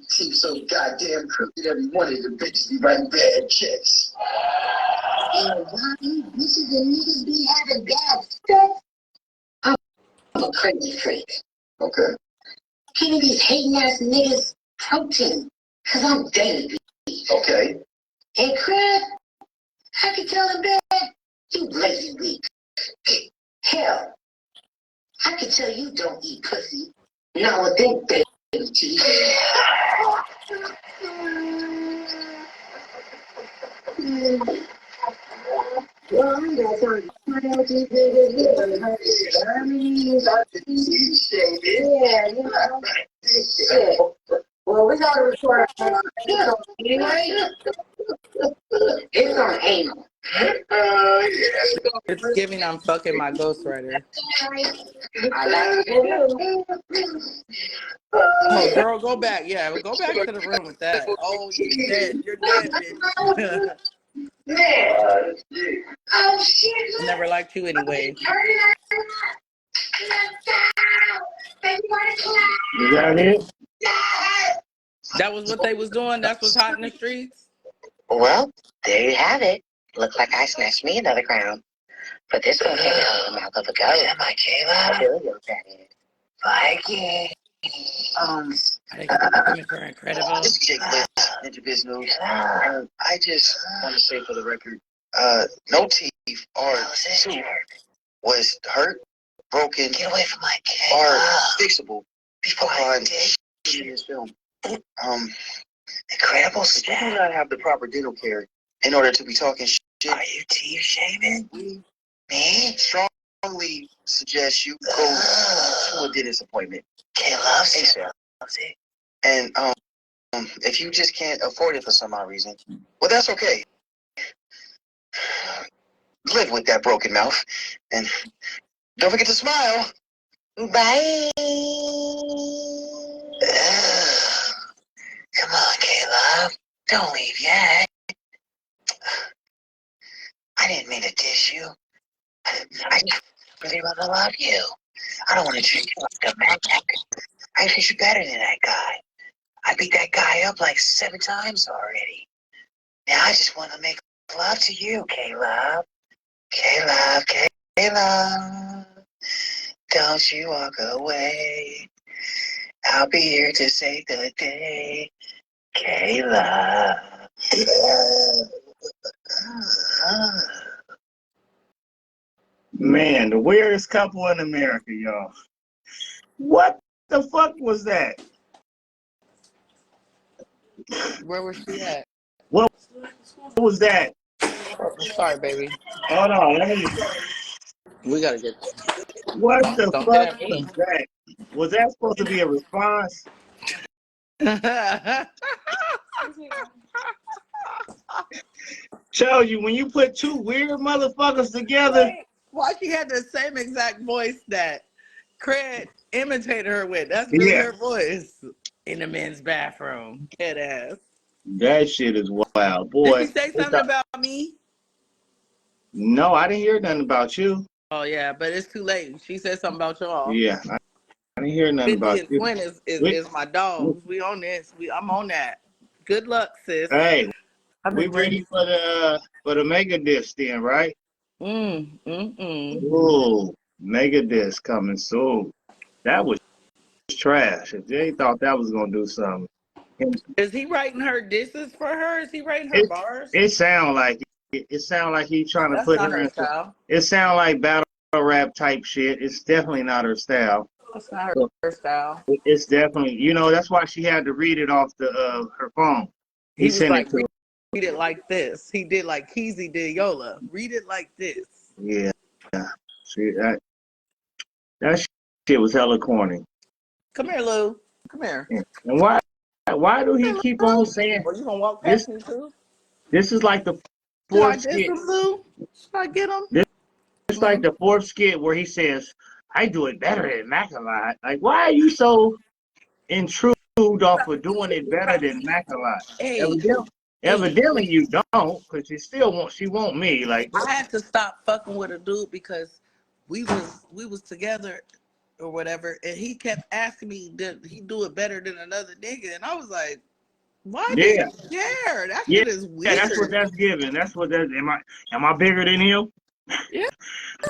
Seems so goddamn crooked every one of the bitches be writing bad checks. And why these bitches and niggas be having bad sex? I'm a crazy freak. Okay. Giving these hating ass niggas protein. Cause I'm daily. Okay. And Crab, I can tell him that you lazy weak. Hell, I can tell you don't eat pussy. Not with them baby teeth. Well, I got some these niggas yeah, you know. Shit. Well, we gotta record anyway. It's on anal. It's giving I'm fucking my ghostwriter. I like it. Oh, girl, go back. Yeah, go back to the room with that. Oh, you're dead. You're dead, bitch. Man. Oh, shit. I never liked you anyway. Is that it? That was what they was doing. That's what's hot in the streets. Well, there you have it. Looks like I snatched me another crown. But this one came out of the mouth of a goat. Am I Kayla? I really know what that is. Viking. I think it's for Incredible. This is Jake Bliss, Ninja Biz News. I just want to say for the record, no teeth or tooth was hurt, broken, get away from my or fixable upon in this film. Incredible stuff. You do not have the proper dental care in order to be talking shit. Are you teeth shaving? Me? Strongly suggest you go to a dentist appointment. Kay loves it. And if you just can't afford it for some odd reason, well, that's okay. Live with that broken mouth, and don't forget to smile. Bye. Come on, Caleb. Don't leave yet. I didn't mean to diss you. I just really want to love you. I don't want to treat you like a maniac. I treat you better than that guy. I beat that guy up like 7 times already. Now I just want to make love to you, Caleb. Caleb. Don't you walk away. I'll be here to save the day. Caleb. Man, the weirdest couple in America, y'all. What the fuck was that? Where was she at? What was that? Oh, sorry, baby. Hold on, let me. We gotta get. What the Don't get fuck at was me. that? Was that supposed to be a response? Show you when you put two weird motherfuckers together. Wait, why she had the same exact voice that Craig imitated her with? That's really Yeah, her voice in the men's bathroom. Head ass. that shit is wild, Did boy. she say something about me? No, I didn't hear nothing about you. Oh yeah, but it's too late. She said something about y'all. Yeah, I didn't hear nothing 50 about and you. Twin is my dogs. We on this. I'm on that. Good luck, sis. Hey, I've we been ready drinking. for the mega disc then, right? Mm. Ooh, mega disc coming soon. That was trash. If they thought that was gonna do something, Is he writing her disses for her? Is he writing her it bars? it sound like it sound like he trying to That's put not her her into. style. It sound like battle rap type shit. It's definitely not her style. That's not But her style. it's definitely, that's why she had to read it off the her phone. He He was sent like, it to her. read it like this. He did like Keezy did Yola. Read it like this. Yeah, see that shit was hella corny. Come here, Lou. Come here. And why do he keep on saying Or you gonna walk this? past me too? This is like the Should I fourth diss skit. him, Lou? Should I get him? This is like the fourth skit where he says, "I do it better than Mac a lot." Like, why are you so intrude off of doing it better than Mac a lot? Hey, Evidently you don't, because she want me. Like, I had to stop fucking with a dude because we was together or whatever, and he kept asking me did he do it better than another nigga, and I was like, why do yeah, you care? That yeah, shit is that's what weird. that's giving. That's what that. Am I bigger than him? Yeah,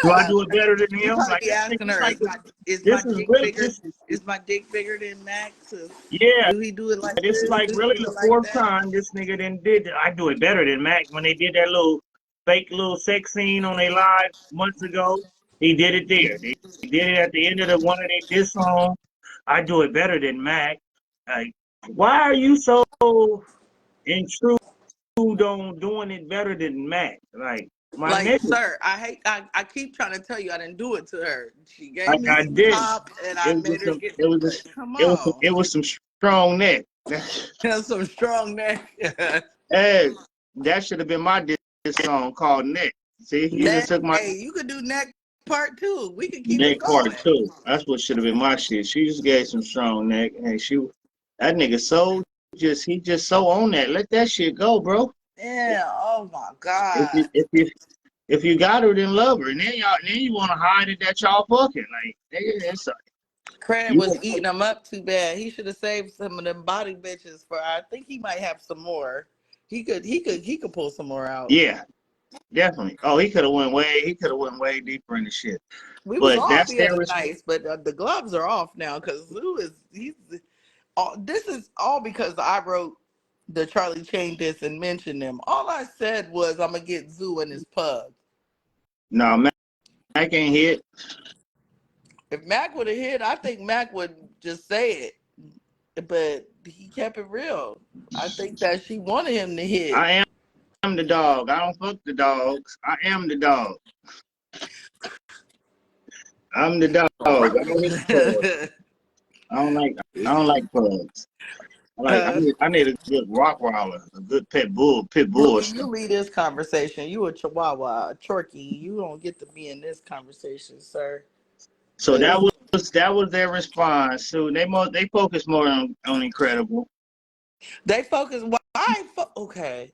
Do I do it better than you him? probably Like, be asking it's her, like is my this is dick really bigger? Is my dick bigger than Max? yeah. Do he do it like This is this? like Do he really do the it like fourth that? time this nigga didn't did it. I do it better than Mac when they did that little fake little sex scene on their live months ago. He did it there. They did it at the end of the one of their diss song. I do it better than Mac. Like, why are you so intrude on doing it better than Mac? Like, my Like, nigga, sir, I keep trying to tell you I didn't do it to her. She gave like me I some did. top and I It made was her some. get It was. like, come It was. on. It was some strong neck. That's some strong neck. Hey, that should have been my diss song called Neck. See, you just Neck. took my Hey, you could do neck part two. We could keep it neck part going. two. That's what should have been my shit. She just gave some strong neck. Hey, that nigga he just so on that. Let that shit go, bro. Yeah. Oh my If God. you if you if you got her, then love her. And then you want to hide it that y'all fucking. Like, nigga, Craig you was eating them up too bad. He should have saved some of them body bitches for. I think he might have some more. He could pull some more out. yeah, definitely. Oh, he could have went way deeper in the shit. We was But all that's their being nice, but the gloves are off now because he's. This is all because I wrote the Charlie Chain diss and mentioned them. All I said was I'm gonna get Zoo and his pug. no Mac ain't hit. If Mac would have hit, I think Mac would just say it, but he kept it real. I think that she wanted him to hit. I am the dog. I don't fuck the dogs. I am the dog. I'm the dog. I don't hit pugs. I don't like pugs. I need a good Rottweiler, a good pit bull or Boogie, you something. lead this conversation. You a Chihuahua, a Chorky. You don't get to be in this conversation, sir. So that was their response. So they focus more on Incredible. They focus. Okay,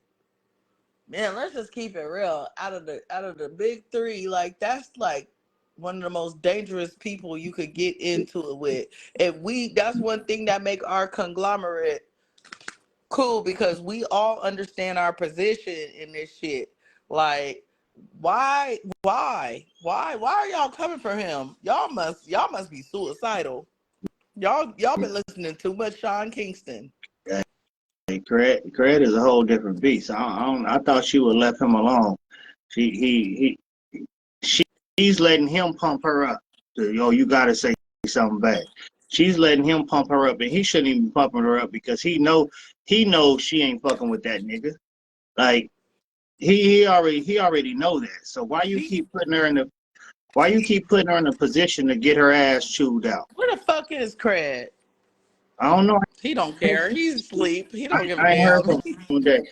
man. Let's just keep it real. Out of the big three, like that's like one of the most dangerous people you could get into it with. That's one thing that make our conglomerate cool because we all understand our position in this shit. Like, why are y'all coming for him? Y'all must be suicidal. Y'all been listening too much Sean Kingston. Hey, Cred is a whole different beast. I thought she would let him alone. She's letting him pump her up. Yo, you gotta say something back. She's letting him pump her up, and he shouldn't even be pumping her up because he knows she ain't fucking with that nigga. Like he already know that. So why you keep putting her in the position to get her ass chewed out? Where the fuck is Cred? I don't know. He don't care. He's asleep. He don't give a I ain't heard damn. from him today.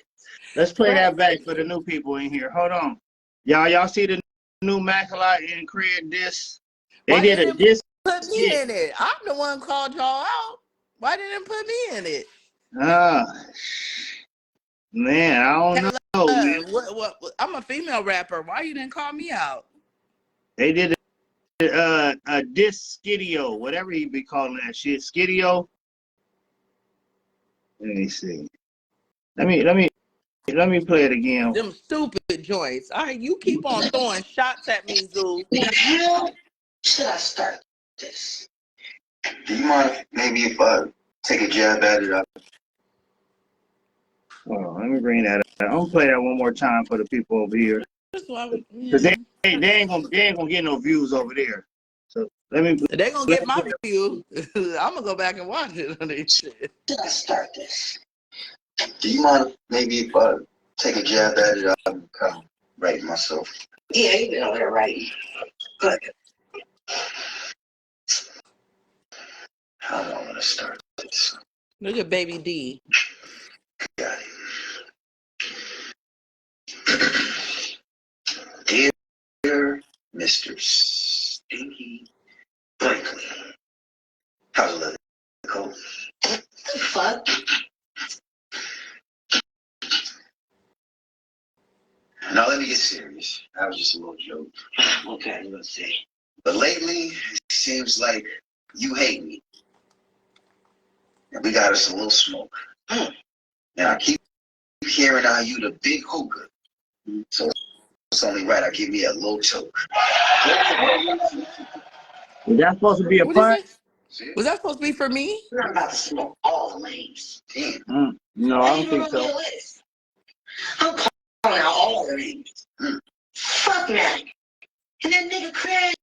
Let's play that back for the new people in here. Hold on. Y'all see the new Macaulay and Cred diss? They Why did a didn't diss. put me in it? I'm the one called y'all out. Why didn't put me in it? Man, I don't know, man. What? I'm a female rapper. Why you didn't call me out? They did a diss Skidio, whatever he be calling that shit. Skidio. Let me see. Let me play it again. Them stupid joints. All right, you keep on throwing shots at me, Zoo. How should I start this? Do you mind maybe if I take a jab at it? Hold on, let me bring that up. I'm gonna play that one more time for the people over here. That's why we, Cause they ain't gonna get no views over there. So let me. They gonna get my view. I'm gonna go back and watch it on this shit. Should I start this? Do you mind maybe if I take a jab at it? I'm kind of writing myself. Yeah, you've been over there writing. Good. How do I want to start this? Look at Baby D. Got it. Dear Mr. Stinky Brinkley, how's the cold? Fuck. Now let me get serious. That was just a little joke. Okay, let's see. But lately, it seems like you hate me. And we got us a little smoke. And I keep hearing how you the big hookah. So it's only right I give me a little choke. Is that supposed to be a What pun? is it? Was that supposed to be for me? I'm about to smoke all the names. Damn. No, I don't think so. I'm calling out all the names. Fuck Mac. And that nigga Craig,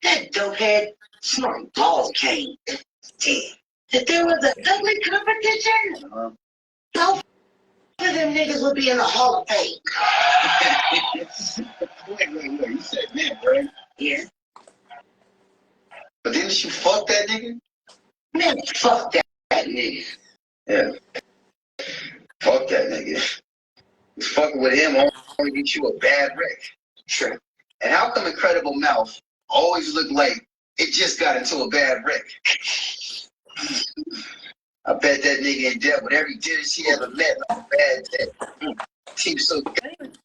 that dopehead, snorting balls came. Damn. If there was an ugly competition, both of them niggas would be in the Hall of Fame. Wait. You said that, right? Yeah. But didn't you fuck that nigga? Man, fuck that nigga. Yeah. Fuck that nigga. You fucking with him, I only get you a bad wreck. Sure. And how come Incredible Mouth always look like it just got into a bad wreck? I bet that nigga in debt with every dentist he ever met like a bad debt. Team so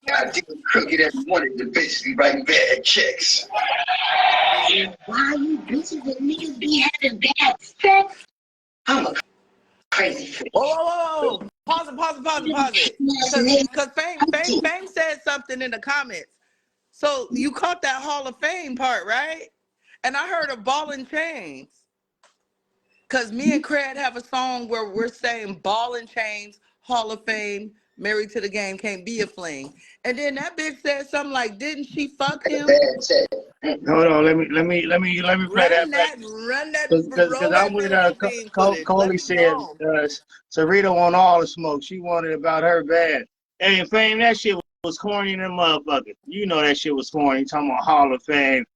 goddamn crooked every one of the bitches be writing bad checks. Why you bitches and niggas be having bad sex? I'm a crazy freak. Whoa. Pause it. Because Fame said something in the comments. So you caught that Hall of Fame part, right? And I heard of Ball and Chains. Because me and Cred have a song where we're saying Ball and Chains, Hall of Fame, Married to the Game, can't be a fling. And then that bitch said something like, didn't she fuck him? Hold on, let me play that back. Run that, Because I'm with Coley said Sarita want all the smoke. She wanted about her bad. Hey, Fame, that shit was corny in the motherfucker. You know that shit was corny. Talking about Hall of Fame.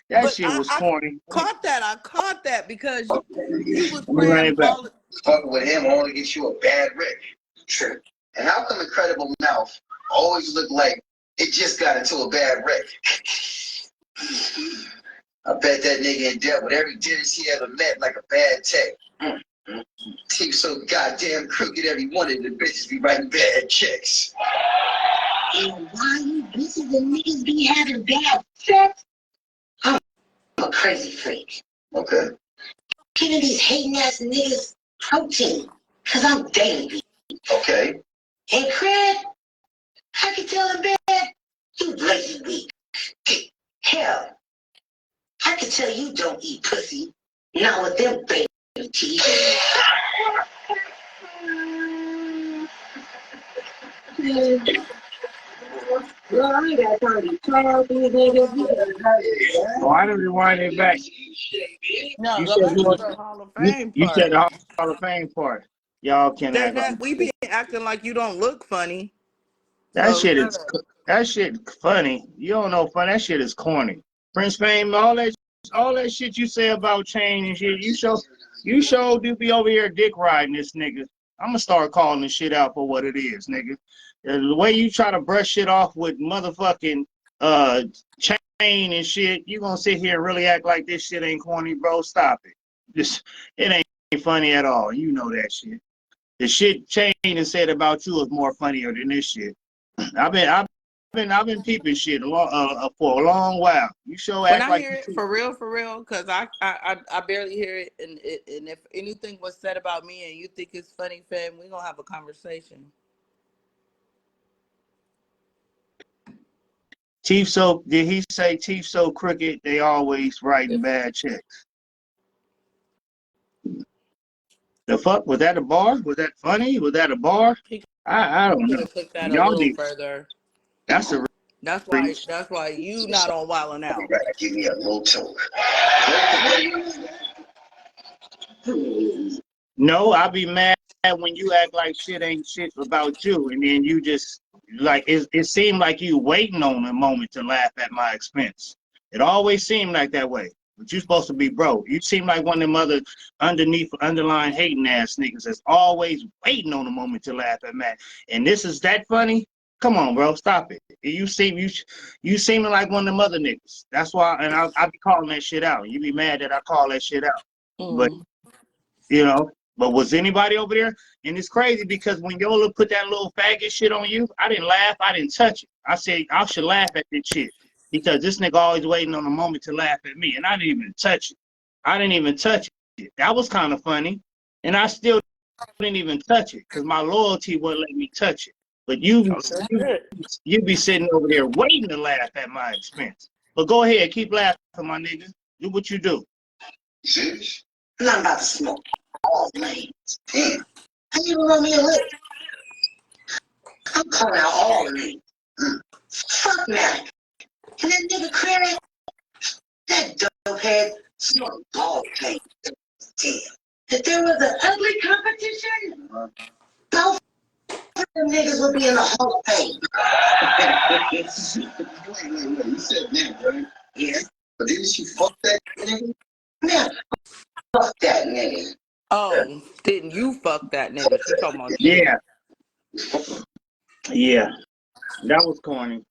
That shit was corny. I caught that because he was playing ball. Fucking with him only gets you a bad wreck. True. And how come Incredible Mouth always look like it just got into a bad wreck? I bet that nigga in debt with every dentist he ever met like a bad tech. Team so goddamn crooked every one of the bitches be writing bad checks. And why you bitches and niggas be having bad sex? I'm a crazy freak. Okay. Giving these hating ass niggas protein. Cause I'm daily. Okay. And Craig, I can tell in bed, you lazy weak. Hell, I can tell you don't eat pussy. Not with them baby teeth. Well, I ain't got time to talk to these niggas. Why did we wind it back? No, You go said back you to want, the Hall of Fame you said part. the Hall of Fame part. Y'all can Jay act like Nat, we be acting like you don't look funny. that So shit shut is up. that shit funny. You don't know funny. That shit is corny. Prince Fame, all that shit you say about Chain and shit. You do be over here dick riding this nigga. I'm gonna start calling this shit out for what it is, nigga. The way you try to brush shit off with motherfucking Chain and shit, you gonna sit here and really act like this shit ain't corny, bro. Stop it. It ain't funny at all. You know that shit. The shit Chain has said about you is more funnier than this shit. I've been peeping shit for a long while. You sure When act I like hear you it too. for real, because I barely hear it, and if anything was said about me and you think it's funny, fam, we gonna have a conversation. Teeth so did he say teeth so crooked they always writing bad checks? The fuck was that a bar? Was that funny? Was that a bar? He I don't could know. have took that a Y'all little need further. that's a That's why. reach. That's why you not on Wildin' You Out. gotta give me a little talk. No, I be mad when you act like shit ain't shit about you, and then you just like it seemed like you waiting on a moment to laugh at my expense. It always seemed like that way. But you supposed to be broke. You seem like one of them other underlying hating ass niggas that's always waiting on a moment to laugh at Matt. And this is that funny? Come on, bro, stop it. You seeming like one of them other niggas. That's why, and I be calling that shit out. You be mad that I call that shit out. But Mm. you know. But was anybody over there? And it's crazy because when Yola put that little faggot shit on you, I didn't laugh. I didn't touch it. I said I should laugh at this shit because this nigga always waiting on a moment to laugh at me, and I didn't even touch it. I didn't even touch it. That was kind of funny, and I still didn't even touch it because my loyalty wouldn't let me touch it. But Oh, that's it. you be sitting over there waiting to laugh at my expense. But go ahead, keep laughing, my nigga. Do what you do. Serious? And I'm about to smoke all lanes. Damn. How you run me a lick? I'm calling out all the names. Fuck Mac. And that nigga Craig, that dopehead, smoked all tape. Damn. If there was an ugly competition, both of them niggas would be in the Hall of Fame. Wait. You said that, right? Yeah. But didn't she fuck that nigga? Man, fuck that nigga. Oh, didn't you fuck that nigga? She talking about you. Yeah, yeah. That was corny.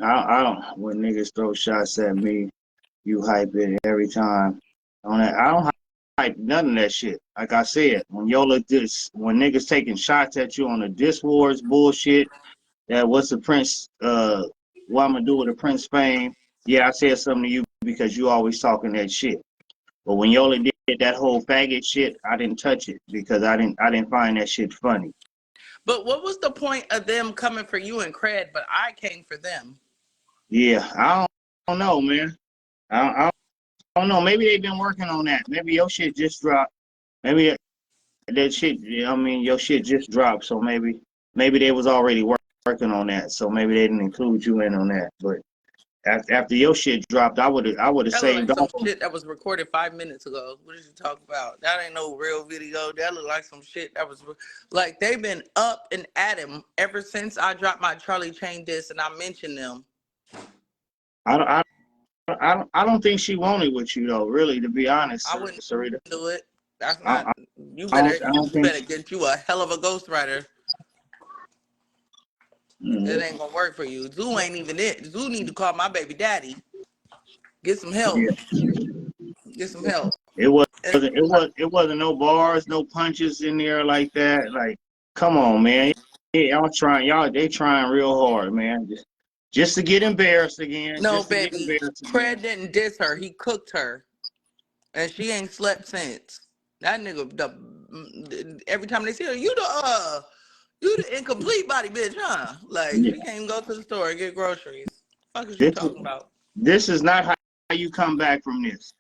I don't. When niggas throw shots at me, you hype it every time. I don't hype none of that shit. Like I said, when when niggas taking shots at you on the diss wars bullshit, that what's the Prince? What I'm gonna do with the Prince fame? Yeah, I said something to you because you always talking that shit. But when Yola did that whole faggot shit, I didn't touch it because I didn't find that shit funny. But what was the point of them coming for you and Cred, but I came for them? Yeah, I don't know, man. I don't know. Maybe they've been working on that. Maybe your shit just dropped. Maybe that shit. I mean, your shit just dropped. So maybe they was already working on that. So maybe they didn't include you in on that. But after your shit dropped, I would have That looked saved like some all. shit that was recorded 5 minutes ago. What did you talk about? That ain't no real video. That looked like some shit that was like they've been up and at him ever since I dropped my Charlie Chain disc and I mentioned them. I don't think she wanted with you though. Really, to be honest, I wouldn't Sarita. do it. That's not I, you I better don't think. get you a hell of a ghostwriter. It Mm, ain't gonna work for you. Zoo ain't even it. Zoo need to call my baby daddy. Get some help. yeah, Get some help. it wasn't no bars, no punches in there like that. Like, come on, man. Yeah, they trying real hard, man. Just to get embarrassed again. No, Just to get baby. embarrassed again. Cred didn't diss her. He cooked her. And she ain't slept since. That nigga, every time they see her, you the incomplete body bitch, huh? Like, Yeah. she can't even go to the store and get groceries. Fuck is you This is talking about? this is not how you come back from this.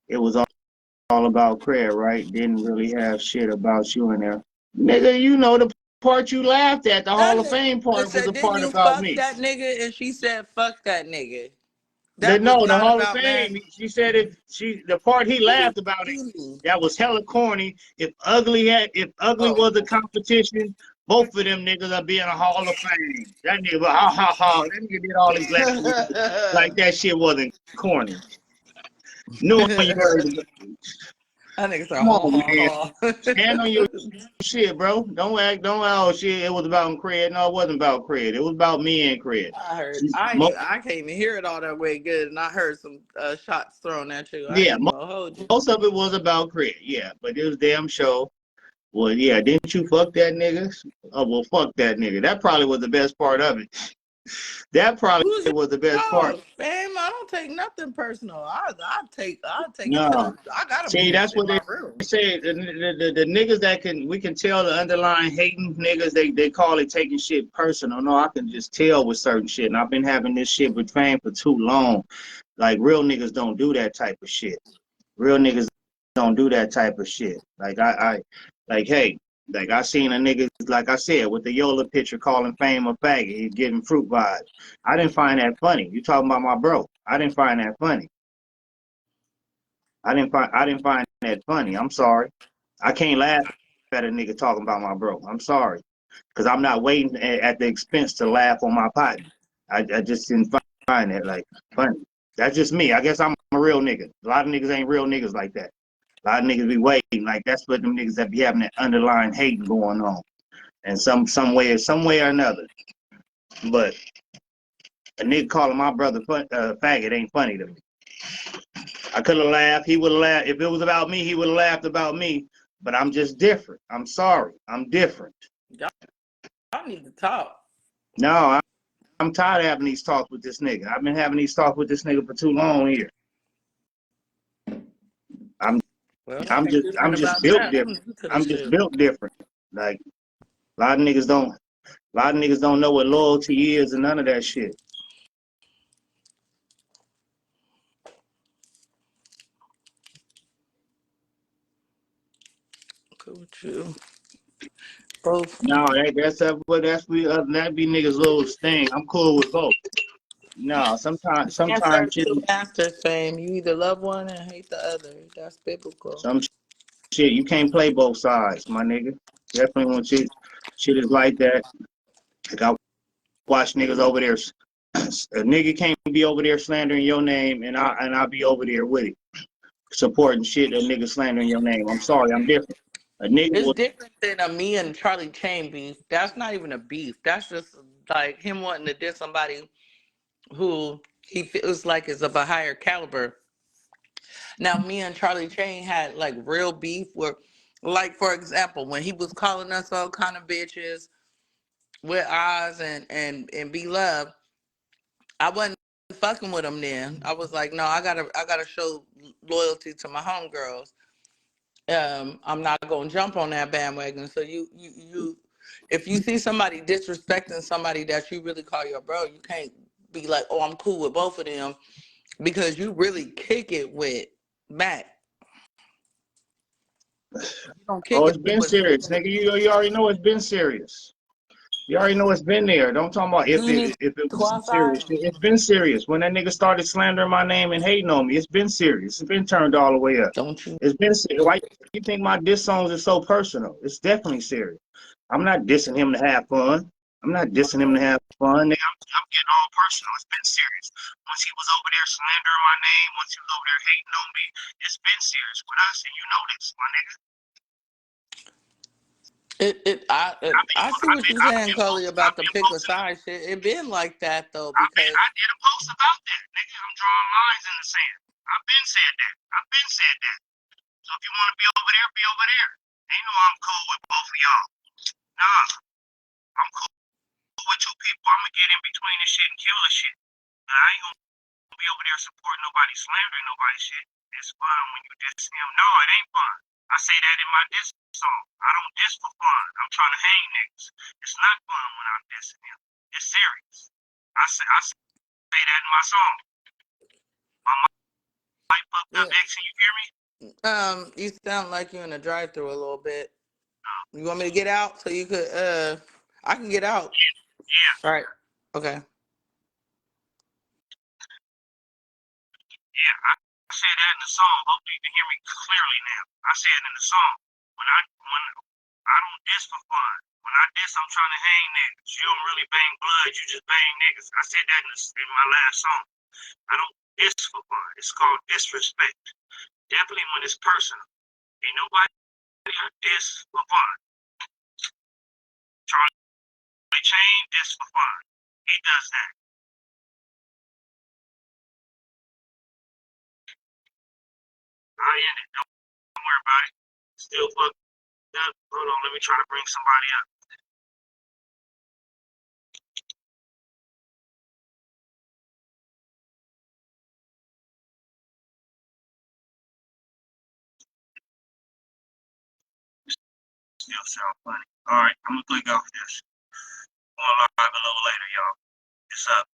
It was all about prayer, right? Didn't really have shit about you in there. Nigga, you know the part you laughed at, the Hall of That Fame nigga part, was said, the didn't part you about fuck me. that nigga? And she said, fuck that nigga. That was No, the not Hall of about Matt. Fame. She said the part he laughed about it. That was hella corny. If Ugly was a competition, both of them niggas are being a Hall of Fame. That nigga, ha ha ha. That nigga did all his laughing like that shit wasn't corny. Knowing you heard it. That nigga said, Come ha on, man. ha ha. Stand on your shit, bro. Don't act, oh shit, it was about cred. No, it wasn't about cred. It was about me and cred. I heard. I can't even hear it all that way good, and I heard some shots thrown at you. I Yeah, ain't gonna hold you. most of it was about cred. Yeah, but it was damn show. Well, yeah, didn't you fuck that nigga? Oh, well, fuck that nigga. That probably was the best part of it. That probably Who's was the best part. your fam? I don't take nothing personal. I take it No. to. I gotta See, be that's what in they my room. say. The niggas we can tell the underlying hating niggas, they call it taking shit personal. No, I can just tell with certain shit. And I've been having this shit with fame for too long. Like, real niggas don't do that type of shit. Real niggas don't do that type of shit. Like, hey, like, I seen a nigga, like I said, with the Yola picture calling Fame a faggot. He's getting fruit vibes. I didn't find that funny. You talking about my bro. I didn't find that funny. I didn't find that funny. I'm sorry. I can't laugh at a nigga talking about my bro. I'm sorry. Because I'm not waiting at the expense to laugh on my partner. I just didn't find that, like, funny. That's just me. I guess I'm a real nigga. A lot of niggas ain't real niggas like that. A lot of niggas be waiting. Like, that's what them niggas that be having that underlying hating going on. And some way or another. But a nigga calling my brother faggot ain't funny to me. I could have laughed. He would have laughed. If it was about me, he would have laughed about me. But I'm just different. I'm sorry. I'm different. Y'all need to talk. No, I'm tired of having these talks with this nigga. I've been having these talks with this nigga for too long here. I'm just built different. I'm just built different. Like, a lot of niggas don't know what loyalty is and none of that shit. Cool with you. Both. No, that'd be niggas' little thing. I'm cool with both. No, sometimes Two masters, fame. You either love one and hate the other. That's biblical. some shit you can't play both sides, my nigga. Definitely when shit is like that. Like, I watch niggas over there. A nigga can't be over there slandering your name, and I'll be over there with it, supporting shit a nigga slandering your name. I'm sorry, I'm different. A nigga It's will. different than a me and Charlie Chain beef. That's not even a beef. That's just like him wanting to diss somebody who he feels like is of a higher caliber. Now, me and Charlie Chain had like real beef where, like, for example, when he was calling us all kind of bitches with Oz and Be Love, I wasn't fucking with him then. I was like, no, I gotta show loyalty to my homegirls. I'm not gonna jump on that bandwagon. So you if you see somebody disrespecting somebody that you really call your bro, you can't be like, oh, I'm cool with both of them because you really kick it with Matt. You don't kick Oh, it it's been with serious, nigga. You already know it's been serious. You already know it's been there. Don't talk about if it was some serious shit. It's been serious. When that nigga started slandering my name and hating on me, it's been serious. It's been turned all the way up. Don't you? It's been serious. Why you think my diss songs are so personal? It's definitely serious. I'm not dissing him to have fun. I'm not dissing him to have fun. Nigga, I'm getting all personal. It's been serious. Once he was over there slandering my name, once he was over there hating on me, it's been serious with us, and you know this, my nigga. I see what you're saying, Coley, about the pick a side shit. It been like that though because I did a post about that, nigga. I'm drawing lines in the sand. I've been said that. So if you want to be over there, be over there. Ain't no I'm cool with both of y'all. Nah, I'm cool with two people. I'm gonna get in between this shit and kill this shit. But I ain't gonna be over there supporting nobody, slandering nobody shit. It's fun when you diss him. No, it ain't fun. I say that in my diss song. I don't diss for fun. I'm trying to hang niggas. It's not fun when I'm dissing him. It's serious. I say that in my song. My mic fucked up, X, and you hear me? you sound like you're in a drive-through a little bit. You want me to get out so you could I can get out. Yeah, All right. Okay. yeah. I said that in the song. Hopefully you can hear me clearly now. I said it in the song. When I don't diss for fun. When I diss, I'm trying to hang niggas. You don't really bang blood, you just bang niggas. I said that in my last song. I don't diss for fun. It's called disrespect. Definitely when it's personal. Ain't nobody I diss for fun. Charlie Chain diss for fun. He does that. I end it. Don't worry about it. Still fucked up. Hold on, let me try to bring somebody up. Still sound funny. Alright, I'm gonna click off this. Going live a little later, y'all. It's up.